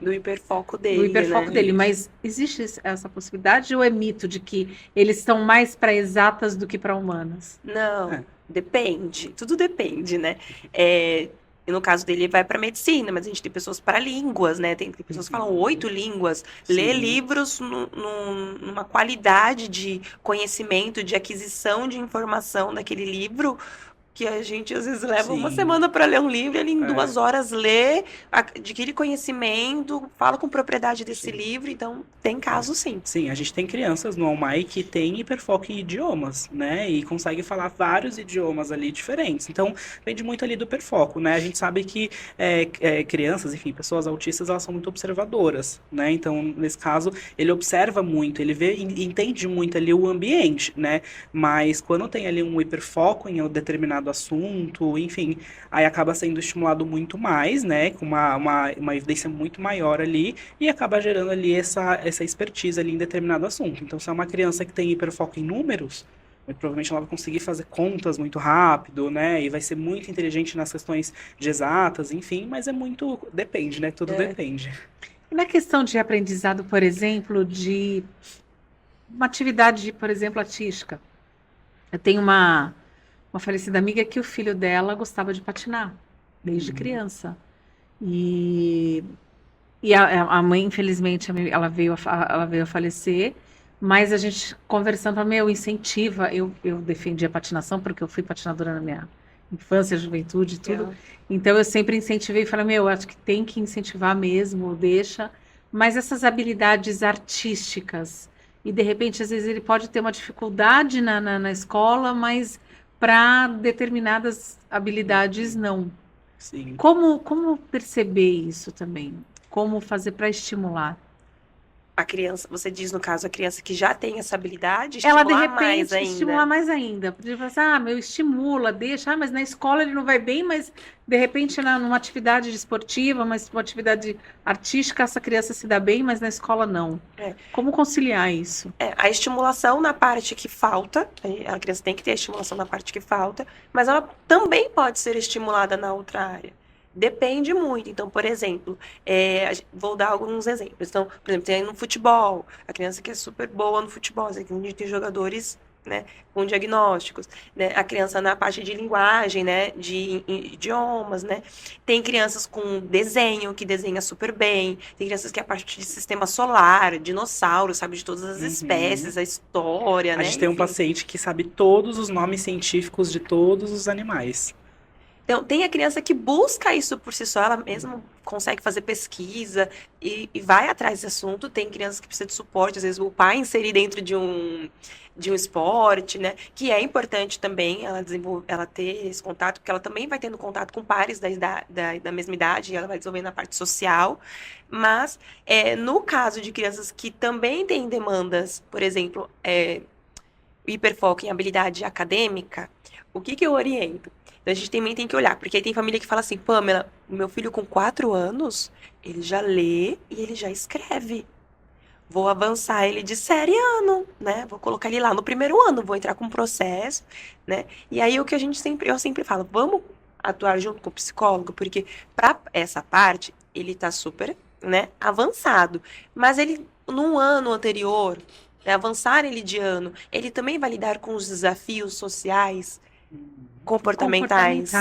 Do hiperfoco do dele, hiperfoco né? dele, Isso. mas existe essa possibilidade ou é mito de que eles estão mais para exatas do que para humanas? Não, É. depende, tudo depende, né? É, e no caso dele, ele vai para medicina, mas a gente tem pessoas para línguas, né? Tem pessoas que falam Uhum. 8 línguas, lê Sim. livros numa qualidade de conhecimento, de aquisição de informação daquele livro, que a gente às vezes leva uma Sim. semana para ler um livro, e ele em É. 2 horas lê, adquire conhecimento, fala com propriedade desse Sim. livro, então tem É. caso sim. Sim, a gente tem crianças no Almai que tem hiperfoco em idiomas, né? E consegue falar vários idiomas ali diferentes. Então, depende muito ali do hiperfoco, né? A gente sabe que crianças, enfim, pessoas autistas, elas são muito observadoras, né? Então, nesse caso, ele observa muito, ele vê e entende muito ali o ambiente, né? Mas quando tem ali um hiperfoco em um determinado determinado assunto, enfim, aí acaba sendo estimulado muito mais, né, com uma evidência muito maior ali, e acaba gerando ali essa expertise ali em determinado assunto. Então, se é uma criança que tem hiperfoco em números, muito provavelmente ela vai conseguir fazer contas muito rápido, né, e vai ser muito inteligente nas questões de exatas, enfim, mas é muito, depende, né, tudo depende. E na questão de aprendizado, por exemplo, de uma atividade, por exemplo, artística. Eu tenho uma falecida amiga que o filho dela gostava de patinar, desde criança. E a mãe, infelizmente, ela veio a falecer, mas a gente conversando, falou, meu, incentiva. Eu defendi a patinação, porque eu fui patinadora na minha infância, juventude, tudo. Então, eu sempre incentivei e falei, meu, acho que tem que incentivar mesmo, deixa. Mas essas habilidades artísticas, e de repente, às vezes, ele pode ter uma dificuldade na escola, mas para determinadas habilidades, não. Sim. Como perceber isso também? Como fazer para estimular? A criança, você diz, no caso, a criança que já tem essa habilidade, Ela, de estimular repente, mais ainda. estimular mais ainda. Porque fala assim, meu, estimula, deixa. Mas na escola ele não vai bem, mas de repente numa atividade esportiva, mas uma atividade artística, essa criança se dá bem, mas na escola não. Como conciliar isso? A estimulação na parte que falta, a criança tem que ter a estimulação na parte que falta, mas ela também pode ser estimulada na outra área. Depende muito. Então, por exemplo, vou dar alguns exemplos. Então, por exemplo, tem no futebol, a criança que é super boa no futebol, onde tem jogadores, né, com diagnósticos, né, a criança na parte de linguagem, né, de idiomas, né, tem crianças com desenho, que desenha super bem, tem crianças que é a parte de sistema solar, dinossauro, sabe, de todas as espécies, a história, né, A gente tem um paciente que sabe todos os nomes científicos de todos os animais. Então, tem a criança que busca isso por si só, ela mesma consegue fazer pesquisa e vai atrás desse assunto. Tem crianças que precisam de suporte, às vezes o pai inserir dentro de um esporte, né? Que é importante também ela ter esse contato, porque ela também vai tendo contato com pares da mesma idade, e ela vai desenvolvendo a parte social. Mas, no caso de crianças que também têm demandas, por exemplo, hiperfoco em habilidade acadêmica, o que eu oriento? Então, a gente também tem que olhar, porque aí tem família que fala assim, Pamela, meu filho com 4 anos, ele já lê e ele já escreve. Vou avançar ele de série ano, né? Vou colocar ele lá no primeiro ano, vou entrar com um processo, né? E aí, eu sempre falo, vamos atuar junto com o psicólogo, porque para essa parte, ele tá super, né, avançado. Mas ele, num ano anterior, avançar ele de ano, ele também vai lidar com os desafios sociais, comportamentais.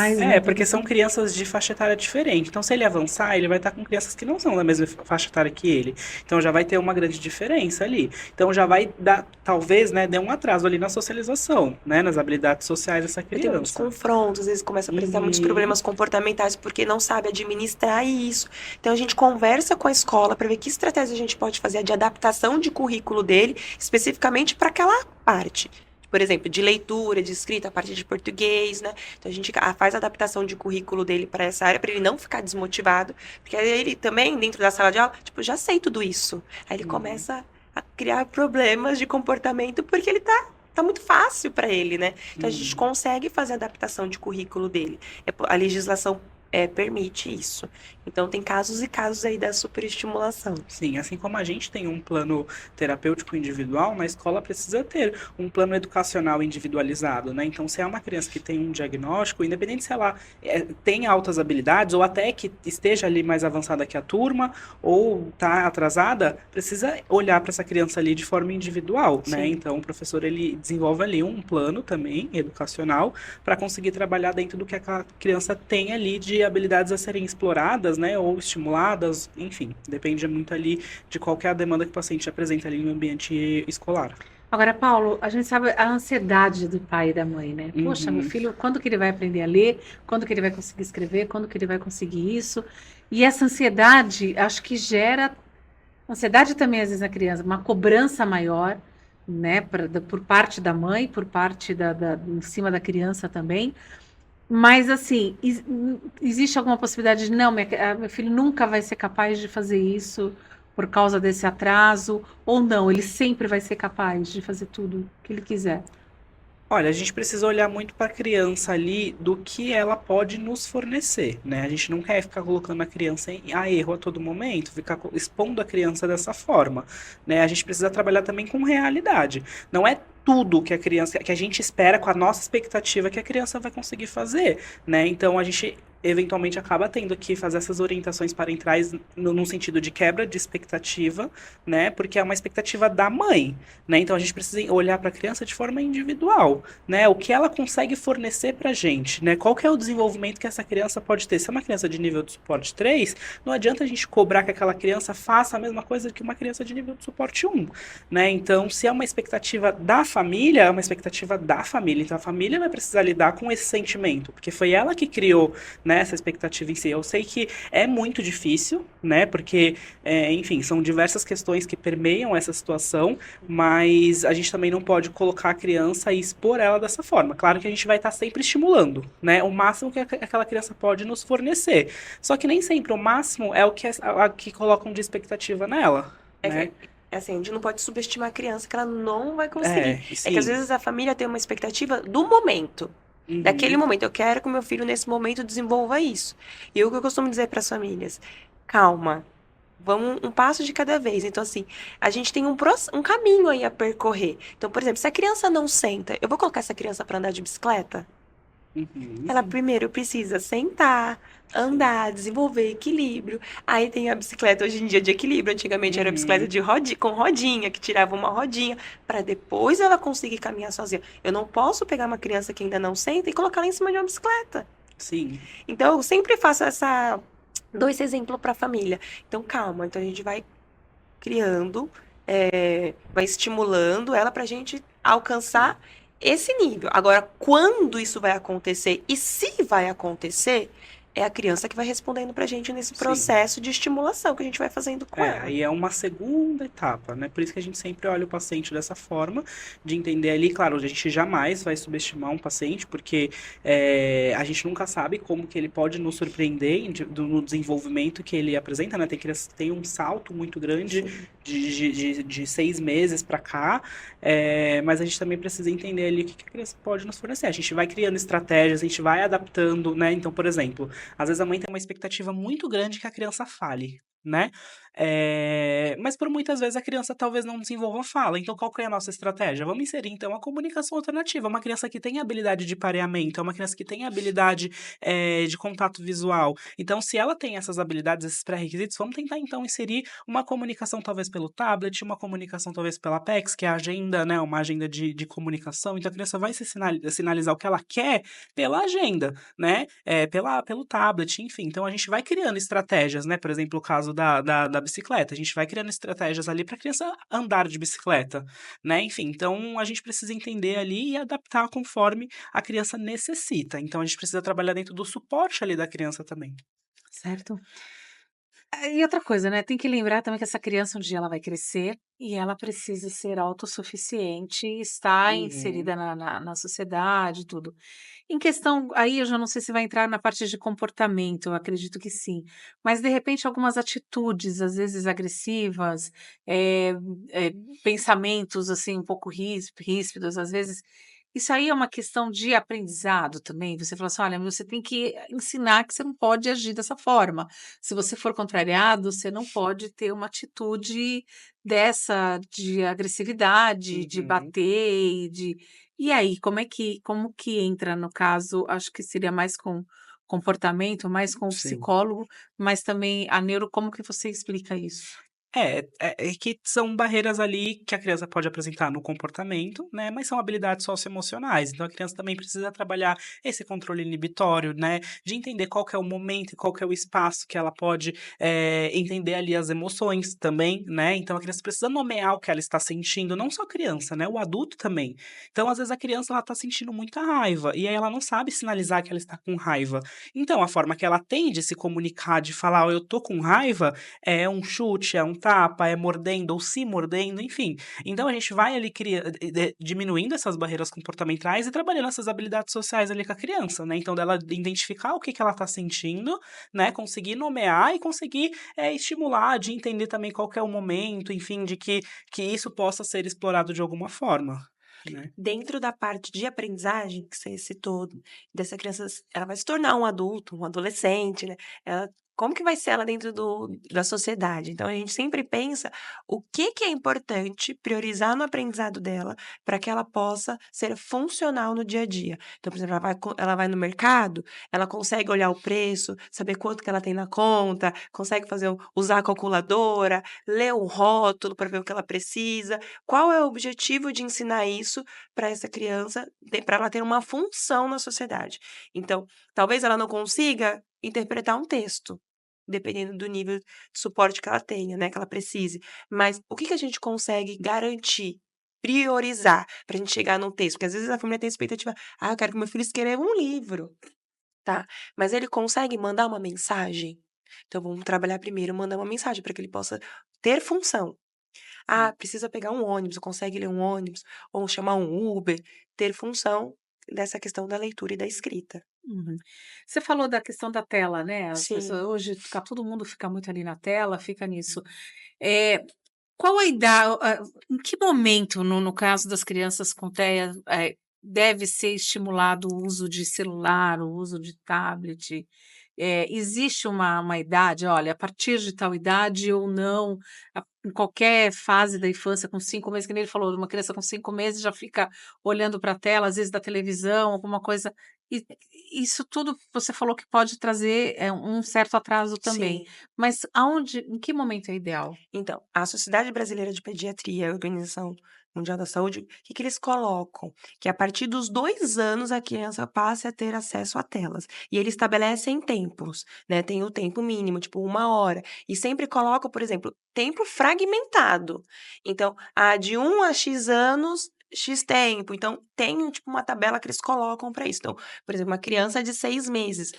Porque são crianças de faixa etária diferente. Então, se ele avançar, ele vai estar com crianças que não são da mesma faixa etária que ele. Então, já vai ter uma grande diferença ali. Então, já vai dar, talvez, né, dê um atraso ali na socialização, né, nas habilidades sociais dessa Tem muitos criança. confrontos, às vezes começa a apresentar muitos problemas comportamentais porque não sabe administrar isso. Então, a gente conversa com a escola para ver que estratégia a gente pode fazer de adaptação de currículo dele, especificamente para aquela parte. Por exemplo, de leitura, de escrita, a parte de português, né? Então, a gente faz a adaptação de currículo dele para essa área, para ele não ficar desmotivado. Porque aí ele também, dentro da sala de aula, tipo, já sei tudo isso. Aí ele começa a criar problemas de comportamento, porque ele tá muito fácil para ele, né? Então, a gente consegue fazer a adaptação de currículo dele. A legislação permite isso. Então, tem casos e casos aí da superestimulação. Sim, assim como a gente tem um plano terapêutico individual, na escola precisa ter um plano educacional individualizado, né? Então, se é uma criança que tem um diagnóstico, independente se ela tem altas habilidades ou até que esteja ali mais avançada que a turma ou está atrasada, precisa olhar para essa criança ali de forma individual, né? Então, o professor, ele desenvolve ali um plano também educacional para conseguir trabalhar dentro do que a criança tem ali de habilidades a serem exploradas, né, ou estimuladas, enfim, depende muito ali de qual que é a demanda que o paciente apresenta ali no ambiente escolar. Agora, Paulo, a gente sabe a ansiedade do pai e da mãe, né? Poxa, meu filho, quando que ele vai aprender a ler? Quando que ele vai conseguir escrever? Quando que ele vai conseguir isso? E essa ansiedade, acho que gera ansiedade também, às vezes, na criança, uma cobrança maior, né, por parte da mãe, por parte em cima da criança também. Mas, assim, existe alguma possibilidade de, não, meu filho nunca vai ser capaz de fazer isso por causa desse atraso, ou não, ele sempre vai ser capaz de fazer tudo que ele quiser? Olha, a gente precisa olhar muito para a criança ali do que ela pode nos fornecer, né? A gente não quer ficar colocando a criança a erro a todo momento, ficar expondo a criança dessa forma, né? A gente precisa trabalhar também com realidade. Não é tudo que a criança, que a gente espera com a nossa expectativa que a criança vai conseguir fazer, né? Então a gente eventualmente acaba tendo que fazer essas orientações parentais no sentido de quebra de expectativa, né? Porque é uma expectativa da mãe, né? Então a gente precisa olhar para a criança de forma individual, né? O que ela consegue fornecer para a gente, né? Qual que é o desenvolvimento que essa criança pode ter? Se é uma criança de nível de suporte 3, não adianta a gente cobrar que aquela criança faça a mesma coisa que uma criança de nível de suporte 1, né? Então, se é uma expectativa da família, é uma expectativa da família. Então a família vai precisar lidar com esse sentimento, porque foi ela que criou, né, essa expectativa em si. Eu sei que é muito difícil, né? Porque, enfim, são diversas questões que permeiam essa situação, mas a gente também não pode colocar a criança e expor ela dessa forma. Claro que a gente vai estar sempre estimulando, né? O máximo que aquela criança pode nos fornecer. Só que nem sempre o máximo é o que, que colocam de expectativa nela, É, né? é assim, a gente não pode subestimar a criança que ela não vai conseguir. É que Sim. às vezes a família tem uma expectativa do momento. Daquele Uhum. momento, eu quero que o meu filho nesse momento desenvolva isso. E o que eu costumo dizer para as famílias, calma, vamos um passo de cada vez. Então, assim, a gente tem um caminho aí a percorrer. Então, por exemplo, se a criança não senta, eu vou colocar essa criança para andar de bicicleta? Uhum. Ela primeiro precisa sentar, andar, desenvolver equilíbrio. Aí tem a bicicleta hoje em dia de equilíbrio. Antigamente era a bicicleta Uhum. com rodinha, que tirava uma rodinha, para depois ela conseguir caminhar sozinha. Eu não posso pegar uma criança que ainda não senta e colocar ela em cima de uma bicicleta. Sim. Então eu sempre faço dou esse exemplo para a família. Então calma, então a gente vai criando, vai estimulando ela para a gente alcançar esse nível. Agora, quando isso vai acontecer e se vai acontecer, é a criança que vai respondendo para a gente nesse Sim. processo de estimulação que a gente vai fazendo com ela. Aí é uma segunda etapa, né? Por isso que a gente sempre olha o paciente dessa forma, de entender ali, claro, a gente jamais vai subestimar um paciente, porque a gente nunca sabe como que ele pode nos surpreender no desenvolvimento que ele apresenta, né? Tem crianças que tem um salto muito grande Sim. de 6 meses para cá, mas a gente também precisa entender ali o que a criança pode nos fornecer. A gente vai criando estratégias, a gente vai adaptando, né? Então, por exemplo, às vezes a mãe tem uma expectativa muito grande que a criança fale, né? Mas por muitas vezes a criança talvez não desenvolva fala. Então, qual que é a nossa estratégia? Vamos inserir, então, a comunicação alternativa. Uma criança que tem habilidade de pareamento, é uma criança que tem habilidade de contato visual. Então, se ela tem essas habilidades, esses pré-requisitos, vamos tentar, então, inserir uma comunicação talvez pelo tablet, uma comunicação talvez pela Apex, que é a agenda, né? Uma agenda de comunicação. Então, a criança vai se sinalizar o que ela quer pela agenda, né? Pelo tablet, enfim. Então, a gente vai criando estratégias, né? Por exemplo, o caso da bicicleta. A gente vai criando estratégias ali para a criança andar de bicicleta, né? Enfim, então a gente precisa entender ali e adaptar conforme a criança necessita. Então, a gente precisa trabalhar dentro do suporte ali da criança também. Certo? E outra coisa, né, tem que lembrar também que essa criança um dia ela vai crescer e ela precisa ser autossuficiente e estar Uhum, inserida na sociedade e tudo. Em questão aí eu já não sei se vai entrar na parte de comportamento, eu acredito que sim, mas de repente algumas atitudes, às vezes agressivas, eh eh, pensamentos, assim, um pouco ríspidos, às vezes, isso aí é uma questão de aprendizado também? Você fala assim: "Olha, você tem que ensinar que você não pode agir dessa forma. Se você for contrariado, você não pode ter uma atitude dessa, de agressividade, de uhum, bater e de". E aí, como que entra no caso, acho que seria mais com comportamento, mais com o sim. psicólogo, mas também a neuro, como que você explica isso? É que são barreiras ali que a criança pode apresentar no comportamento, né? Mas são habilidades socioemocionais. Então a criança também precisa trabalhar esse controle inibitório, né? De entender qual que é o momento e qual que é o espaço que ela pode entender ali as emoções também, né? Então a criança precisa nomear o que ela está sentindo, não só a criança, né? O adulto também. Então, às vezes, a criança ela está sentindo muita raiva e aí ela não sabe sinalizar que ela está com raiva. Então, a forma que ela tem de se comunicar, de falar, "Ó, eu tô com raiva, é um chute, é um tapa, é mordendo ou se mordendo, enfim. Então a gente vai ali diminuindo essas barreiras comportamentais e trabalhando essas habilidades sociais ali com a criança, né? Então dela identificar o que que ela está sentindo, né? Conseguir nomear e conseguir estimular, de entender também qual que é o momento, enfim, de que isso possa ser explorado de alguma forma. né? Dentro da parte de aprendizagem que você citou, dessa criança, ela vai se tornar um adulto, um adolescente, né? Como que vai ser ela dentro da sociedade? Então, a gente sempre pensa o que é importante priorizar no aprendizado dela para que ela possa ser funcional no dia a dia. Então, por exemplo, ela vai no mercado, ela consegue olhar o preço, saber quanto que ela tem na conta, consegue usar a calculadora, ler o rótulo para ver o que ela precisa. Qual é o objetivo de ensinar isso para essa criança, para ela ter uma função na sociedade? Então, talvez ela não consiga interpretar um texto, dependendo do nível de suporte que ela tenha, né, que ela precise. Mas o que a gente consegue garantir, priorizar, para a gente chegar num texto? Porque às vezes a família tem a expectativa: "Ah, eu quero que meu filho escreva um livro", tá, mas ele consegue mandar uma mensagem? Então vamos trabalhar primeiro mandar uma mensagem para que ele possa ter função. Ah, Sim. precisa pegar um ônibus, consegue ler um ônibus, ou chamar um Uber, ter função dessa questão da leitura e da escrita. Uhum. Você falou da questão da tela, né, as pessoas Sim, hoje todo mundo fica muito ali na tela, fica nisso. Eh, qual a idade, em que momento, no caso das crianças com TEA, deve ser estimulado o uso de celular, o uso de tablet? Existe uma idade, olha, a partir de tal idade ou não, em qualquer fase da infância, com 5 meses, que nem ele falou, uma criança com 5 meses já fica olhando para a tela, às vezes da televisão, alguma coisa, e isso tudo você falou que pode trazer, um certo atraso também, sim. mas em que momento é ideal? Então, a Sociedade Brasileira de Pediatria, a Organização Mundial da Saúde, o que eles colocam? Que a partir dos 2 anos a criança passe a ter acesso a telas. E eles estabelecem tempos, né? Tem o tempo mínimo, tipo 1 hora. E sempre colocam, por exemplo, tempo fragmentado. Então, de 1 a X anos, X tempo. Então, tem tipo uma tabela que eles colocam para isso. Então, por exemplo, uma criança de 6 meses,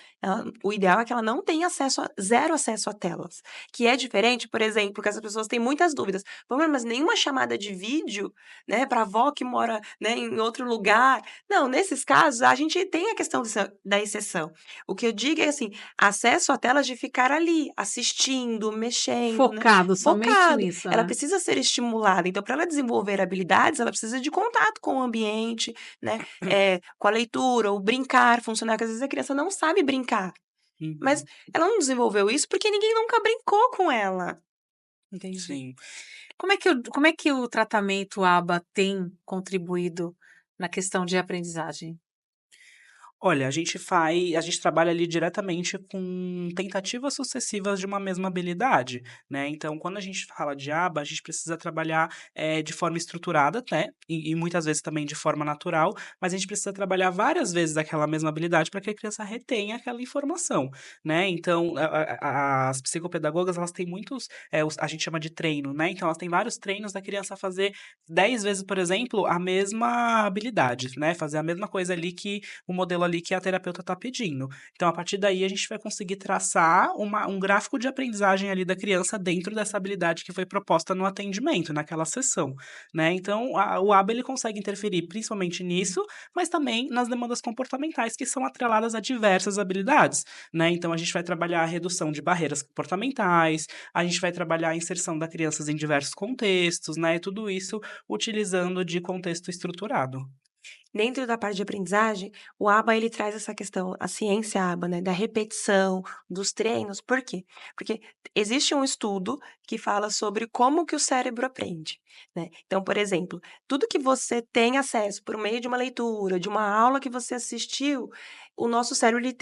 o ideal é que ela não tenha zero acesso a telas. Que é diferente, por exemplo, que as pessoas têm muitas dúvidas. "Vamos, mas nenhuma chamada de vídeo, né, para avó que mora, né, em outro lugar". Não, nesses casos, a gente tem a questão da exceção. O que eu digo é assim, acesso a telas de ficar ali, assistindo, mexendo, né, Focado somente focado. nisso, Ela né? precisa ser estimulada, então para ela desenvolver habilidades, ela precisa de contato com o ambiente, né, com a leitura, o brincar, funcionar, porque às vezes a criança não sabe brincar. Mas Uhum. ela não desenvolveu isso porque ninguém nunca brincou com ela, entende? Sim. Como é que o tratamento ABA tem contribuído na questão de aprendizagem? Olha, a gente trabalha ali diretamente com tentativas sucessivas de uma mesma habilidade, né, então quando a gente fala de aba, a gente precisa trabalhar, de forma estruturada, né, e muitas vezes também de forma natural, mas a gente precisa trabalhar várias vezes aquela mesma habilidade para que a criança retenha aquela informação, né, então as psicopedagogas elas têm muitos, a gente chama de treino, né, então elas têm vários treinos da criança fazer 10 vezes, por exemplo, a mesma habilidade, né, fazer a mesma coisa ali que o modelo ali que a terapeuta está pedindo. Então, a partir daí, a gente vai conseguir traçar um gráfico de aprendizagem ali da criança dentro dessa habilidade que foi proposta no atendimento, naquela sessão, né? Então, o ABA ele consegue interferir principalmente nisso, mas também nas demandas comportamentais que são atreladas a diversas habilidades, né? Então, a gente vai trabalhar a redução de barreiras comportamentais, a gente vai trabalhar a inserção das crianças em diversos contextos, né? E tudo isso utilizando de contexto estruturado. Dentro da parte de aprendizagem, o ABA ele traz essa questão, a ciência ABA, né, da repetição, dos treinos. Por quê? Porque existe um estudo que fala sobre como que o cérebro aprende, né. Então, por exemplo, tudo que você tem acesso por meio de uma leitura, de uma aula que você assistiu, o nosso cérebro ele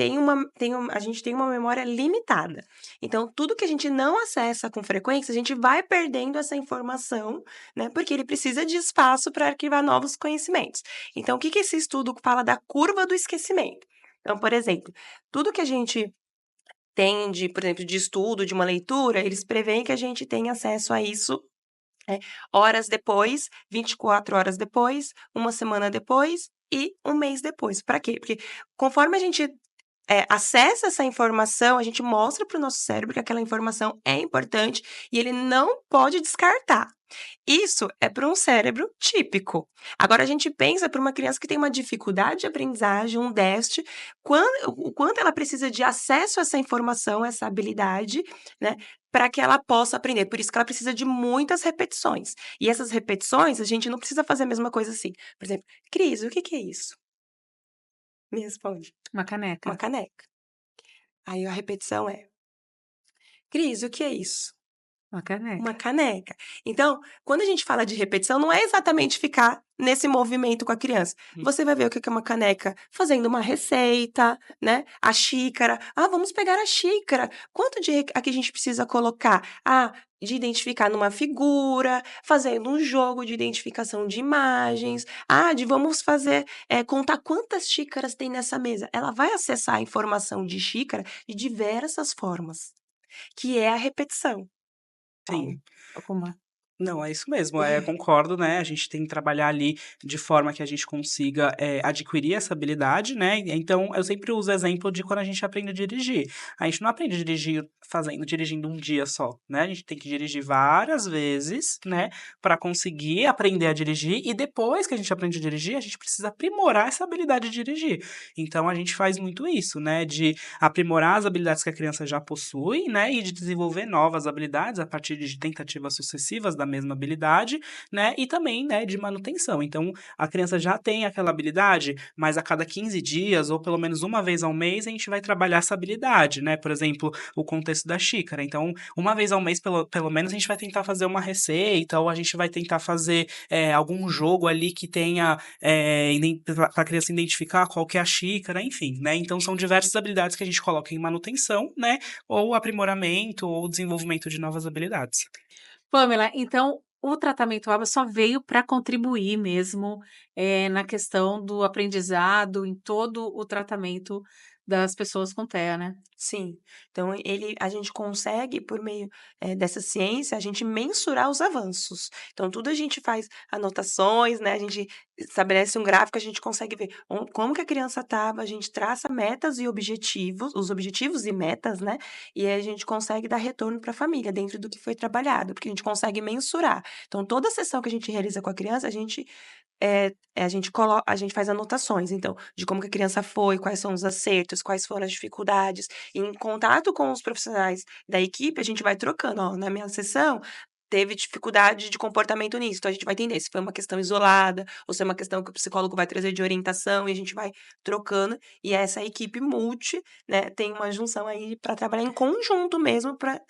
a gente tem uma memória limitada. Então, tudo que a gente não acessa com frequência, a gente vai perdendo essa informação, né, porque ele precisa de espaço para arquivar novos conhecimentos. Então, o que esse estudo fala da curva do esquecimento? Então, por exemplo, tudo que a gente tem de, por exemplo, de estudo, de uma leitura, eles preveem que a gente tenha acesso a isso, horas depois, 24 horas depois, 1 semana depois e 1 mês depois. Para quê? Porque conforme a gente acessa essa informação, a gente mostra para o nosso cérebro que aquela informação é importante e ele não pode descartar. Isso é para um cérebro típico. Agora a gente pensa para uma criança que tem uma dificuldade de aprendizagem, um déficit, o quanto ela precisa de acesso a essa informação, essa habilidade, né, para que ela possa aprender. Por isso que ela precisa de muitas repetições. E essas repetições, a gente não precisa fazer a mesma coisa assim. Por exemplo, Cris, o que que é isso? Me responde. Uma Uma caneca. caneca. Aí a repetição é: Cris, o que é isso? Uma Uma caneca. caneca. Então, quando a gente fala de repetição, não é exatamente ficar nesse movimento com a criança. Você vai ver o que que é uma caneca fazendo uma receita, né? A xícara. Ah, vamos pegar a xícara. Quanto de aqui a gente precisa colocar? Ah, de identificar numa figura, fazendo um jogo de identificação de imagens. Ah, de vamos fazer, contar quantas xícaras tem nessa mesa. Ela vai acessar a informação de xícara de diversas formas, que é a repetição. Paulo. Sim. Alguma? Não, é isso mesmo, concordo, né, a gente tem que trabalhar ali de forma que a gente consiga, adquirir essa habilidade, né, então eu sempre uso o exemplo de quando a gente aprende a dirigir. A gente não aprende a dirigir dirigindo um dia só, né, a gente tem que dirigir várias vezes, né, para conseguir aprender a dirigir e depois que a gente aprende a dirigir, a gente precisa aprimorar essa habilidade de dirigir. Então a gente faz muito isso, né, de aprimorar as habilidades que a criança já possui, né, e de desenvolver novas habilidades a partir de tentativas sucessivas da mesma habilidade, né, e também, né, de manutenção. Então, a criança já tem aquela habilidade, mas a cada 15 dias, ou pelo menos uma vez ao mês, a gente vai trabalhar essa habilidade, né, por exemplo, o contexto da xícara. Então, uma vez ao mês, pelo menos, a gente vai tentar fazer uma receita, ou a gente vai tentar fazer algum jogo ali que tenha, para a criança identificar qual que é a xícara, enfim, né, então são diversas habilidades que a gente coloca em manutenção, né, ou aprimoramento, ou desenvolvimento de novas habilidades. Pamela, então o tratamento ABA só veio para contribuir mesmo, na questão do aprendizado, em todo o tratamento das pessoas com TEA, né? Sim. Então a gente consegue, por meio, dessa ciência, a gente mensurar os avanços. Então tudo a gente faz anotações, né, a gente estabelece um gráfico, a gente consegue ver como que a criança estava, a gente traça metas e objetivos, os objetivos e metas, né, e aí a gente consegue dar retorno para a família dentro do que foi trabalhado, porque a gente consegue mensurar. Então toda sessão que a gente realiza com a criança, a gente faz anotações, então, de como que a criança foi, quais são os acertos, quais foram as dificuldades. E em contato com os profissionais da equipe, a gente vai trocando, ó, na minha sessão teve dificuldade de comportamento nisso, então a gente vai entender se foi uma questão isolada ou se é uma questão que o psicólogo vai trazer de orientação e a gente vai trocando, e essa equipe multi, né, tem uma junção aí para trabalhar em conjunto mesmo, para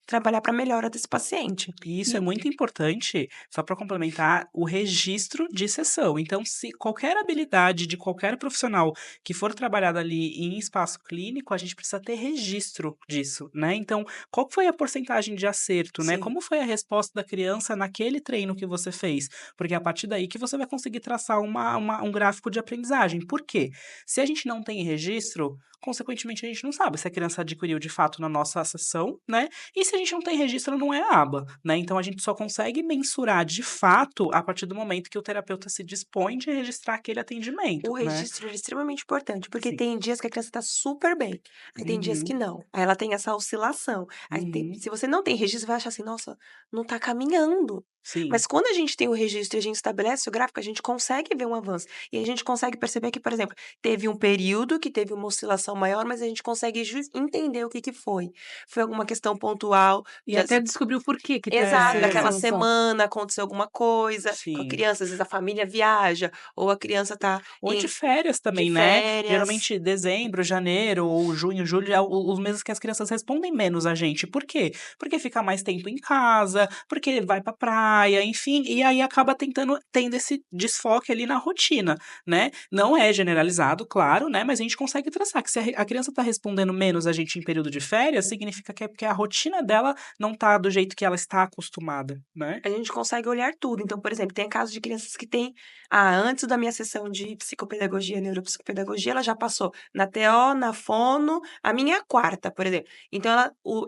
trabalhar para melhora desse paciente. E isso é muito importante, só para complementar, o registro de sessão. Então, se qualquer habilidade de qualquer profissional que for trabalhada ali em espaço clínico, a gente precisa ter registro disso, né? Então, qual foi a porcentagem de acerto, né? Sim. Como foi a resposta da criança naquele treino que você fez? Porque é a partir daí que você vai conseguir traçar um gráfico de aprendizagem. Por quê? Se a gente não tem registro, consequentemente, a gente não sabe se a criança adquiriu de fato na nossa sessão, né? E se a gente não tem registro, não é aba, né? Então a gente só consegue mensurar de fato a partir do momento que o terapeuta se dispõe de registrar aquele atendimento, O né? registro é extremamente importante, porque Sim. tem dias que a criança tá super bem, aí tem dias que Uhum, não. Aí ela tem essa oscilação. Aí uhum, se você não tem registro, vai achar assim: "Nossa, não tá caminhando". sim, Mas quando a gente tem o registro e a gente estabelece o gráfico, a gente consegue ver um avanço. E a gente consegue perceber que, por exemplo, teve um período que teve uma oscilação maior, mas a gente consegue entender o que que foi. Foi alguma questão pontual E de até descobrir o porquê que teve exato, essa daquela oscilação. semana aconteceu alguma coisa com a sim. criança, às vezes a família viaja, ou a criança tá Ou de férias de também, né? férias. Geralmente dezembro, janeiro ou junho, julho é os meses que as crianças respondem menos a gente. Por quê? Porque fica mais tempo em casa, porque vai pra praia, enfim, e aí acaba tendo esse desfoque ali na rotina, né? Não é generalizado, claro, né? Mas a gente consegue traçar que se a criança tá respondendo menos a gente em período de férias, significa que é porque a rotina dela não tá do jeito que ela está acostumada, né? A gente consegue olhar tudo. Então, por exemplo, tem casos de crianças que têm antes da minha sessão de psicopedagogia, neuropsicopedagogia, ela já passou na TO, na fono, a minha é a quarta, por exemplo. Então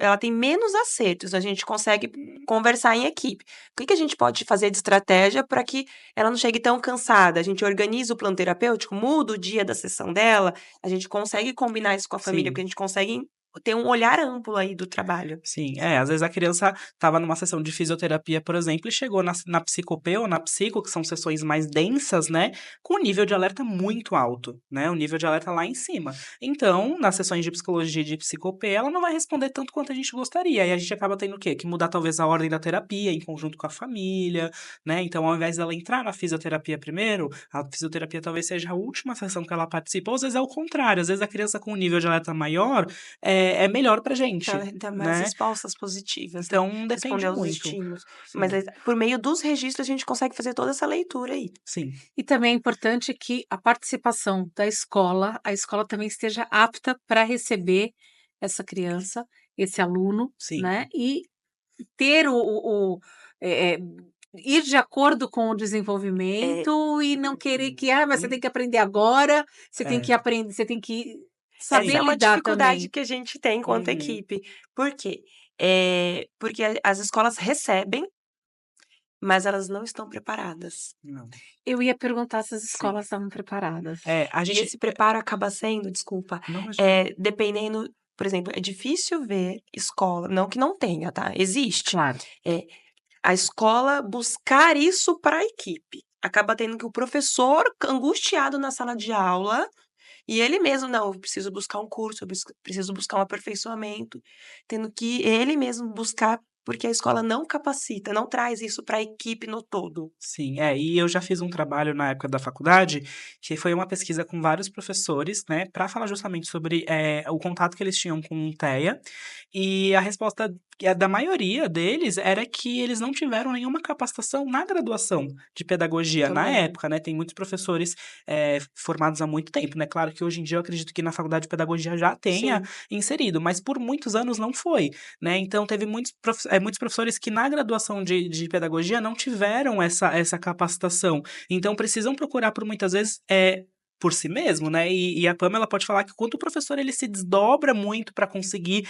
ela tem menos acertos, a gente consegue conversar em equipe. O que que a gente pode fazer de estratégia para que ela não chegue tão cansada? A gente organiza o plano terapêutico, muda o dia da sessão dela, a gente consegue combinar isso com a família, porque Sim. a gente consegue ter um olhar amplo aí do trabalho. Sim, às vezes a criança estava numa sessão de fisioterapia, por exemplo, e chegou na psicopê ou na psico, que são sessões mais densas, né, com o nível de alerta muito alto, né, o nível de alerta lá em cima. Então, nas sessões de psicologia e de psicopê, ela não vai responder tanto quanto a gente gostaria, e a gente acaba tendo o quê? Que mudar talvez a ordem da terapia, em conjunto com a família, né, então ao invés dela entrar na fisioterapia primeiro, a fisioterapia talvez seja a última sessão que ela participa, ou às vezes é o contrário, às vezes a criança com um nível de alerta maior é melhor pra gente, Tá mais né? respostas positivas, né? Então depende Responder aos muito. estímulos. Sim, Mas por meio dos registros a gente consegue fazer toda essa leitura aí. sim, E também é importante que a participação da escola, a escola também esteja apta para receber essa criança, esse aluno, sim. né? E ter é, é, ir de acordo com o É, desenvolvimento e não querer que, mas você tem que aprender agora, você tem É, que aprender, você tem que essa saber é uma lidar dificuldade também. que a gente tem enquanto uhum, equipe. Por quê? Porque as escolas recebem, mas elas não estão preparadas. não, Eu ia perguntar se as sim. escolas estavam preparadas. A E gente esse preparo acaba sendo, desculpa, não imagina. dependendo, por exemplo, é difícil ver escola, não que não tenha, tá? Existe. Claro. É, a escola buscar isso para a equipe. Acaba tendo que o professor angustiado na sala de aula e ele mesmo, não, eu preciso buscar um curso, preciso buscar um aperfeiçoamento, tendo que ele mesmo buscar, porque a escola não capacita, não traz isso para a equipe no todo. Sim, e eu já fiz um trabalho na época da faculdade, que foi uma pesquisa com vários professores, né, para falar justamente sobre o contato que eles tinham com o TEA, e a resposta da maioria deles era que eles não tiveram nenhuma capacitação na graduação de pedagogia na Também. época, né, tem muitos professores formados há muito tempo, né, claro que hoje em dia eu acredito que na faculdade de pedagogia já tenha Sim. inserido, mas por muitos anos não foi, né, então teve muitos professores que na graduação de pedagogia não tiveram essa capacitação. Então precisam procurar por muitas vezes por si mesmo, né? E a Pamela pode falar que quando o professor ele se desdobra muito para conseguir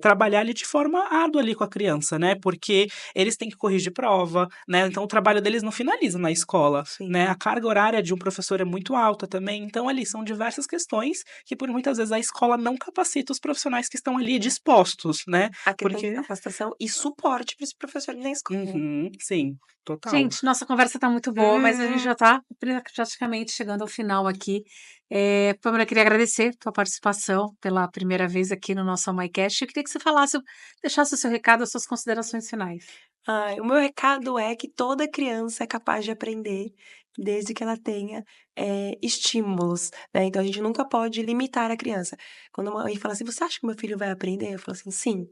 trabalhar ali de forma árdua ali com a criança, né? Porque eles têm que corrigir prova, né? Então o trabalho deles não finaliza na escola, Sim. né? A carga horária de um professor é muito alta também. Então ali são diversas questões que por muitas vezes a escola não capacita os profissionais que estão ali dispostos, né? A questão de Porque capacitação e suporte para esse professor na escola. Uhum, sim, total. Gente, nossa conversa está muito boa, mas a gente já está praticamente chegando ao final aqui. Pamela, eu queria agradecer a tua participação pela primeira vez aqui no nosso MyCast. Eu queria que você falasse, deixasse o seu recado, as suas considerações finais. Ai, o meu recado é que toda criança é capaz de aprender, desde que ela tenha, estímulos, né, então a gente nunca pode limitar a criança. Quando a mãe fala assim: "Você acha que meu filho vai aprender?" Eu falo assim: "Sim".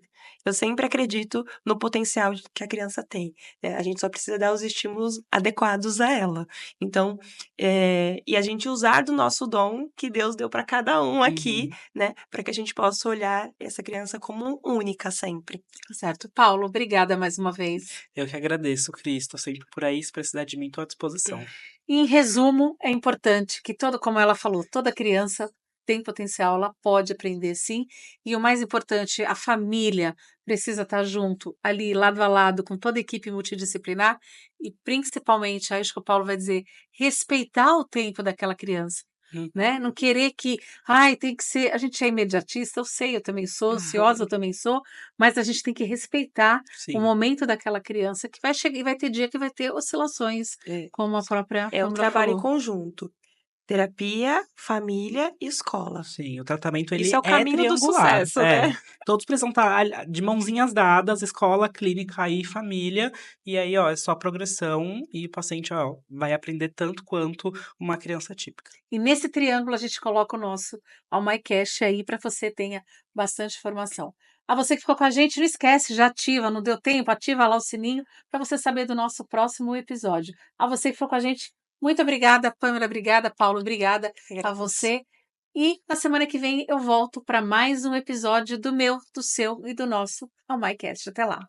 Eu sempre acredito no potencial que a criança tem, né, a gente só precisa dar os estímulos adequados a ela. Então, e a gente usar do nosso dom que Deus deu para cada um aqui, Uhum. né, para que a gente possa olhar essa criança como única sempre. Tá certo. Paulo, obrigada mais uma vez. Eu que agradeço, Cris. Tô sempre por aí, se precisar de mim, tô à disposição. Em resumo, é importante que como ela falou, toda criança tem potencial, ela pode aprender sim. E o mais importante, a família precisa estar junto, ali, lado a lado, com toda a equipe multidisciplinar e principalmente, acho que o Paulo vai dizer, respeitar o tempo daquela criança. Hum. Né? Não querer que, ai, tem que ser. A gente é imediatista, eu sei, eu também sou, ansiosa, eu também sou, mas a gente tem que respeitar o Sim. momento daquela criança que vai chegar e vai ter dia que vai ter oscilações, É. como a própria É um Pamela trabalho em falou. conjunto. Terapia, família e escola. Sim, o tratamento Isso ele é o é caminho do triangular. sucesso, né? Todos precisam estar de mãozinhas dadas, escola, clínica e família. E aí, ó, é só progressão e o paciente, ó, vai aprender tanto quanto uma criança típica. E nesse triângulo a gente coloca o nosso AllMyCast aí para você tenha bastante informação. A você que ficou com a gente, não esquece, já ativa, não deu tempo, ativa lá o sininho para você saber do nosso próximo episódio. A você que ficou com a gente, muito obrigada, Pamela, obrigada, Paulo, obrigada a Agradeço. você. E na semana que vem eu volto para mais um episódio do meu, do seu e do nosso AllMyCast. Até lá.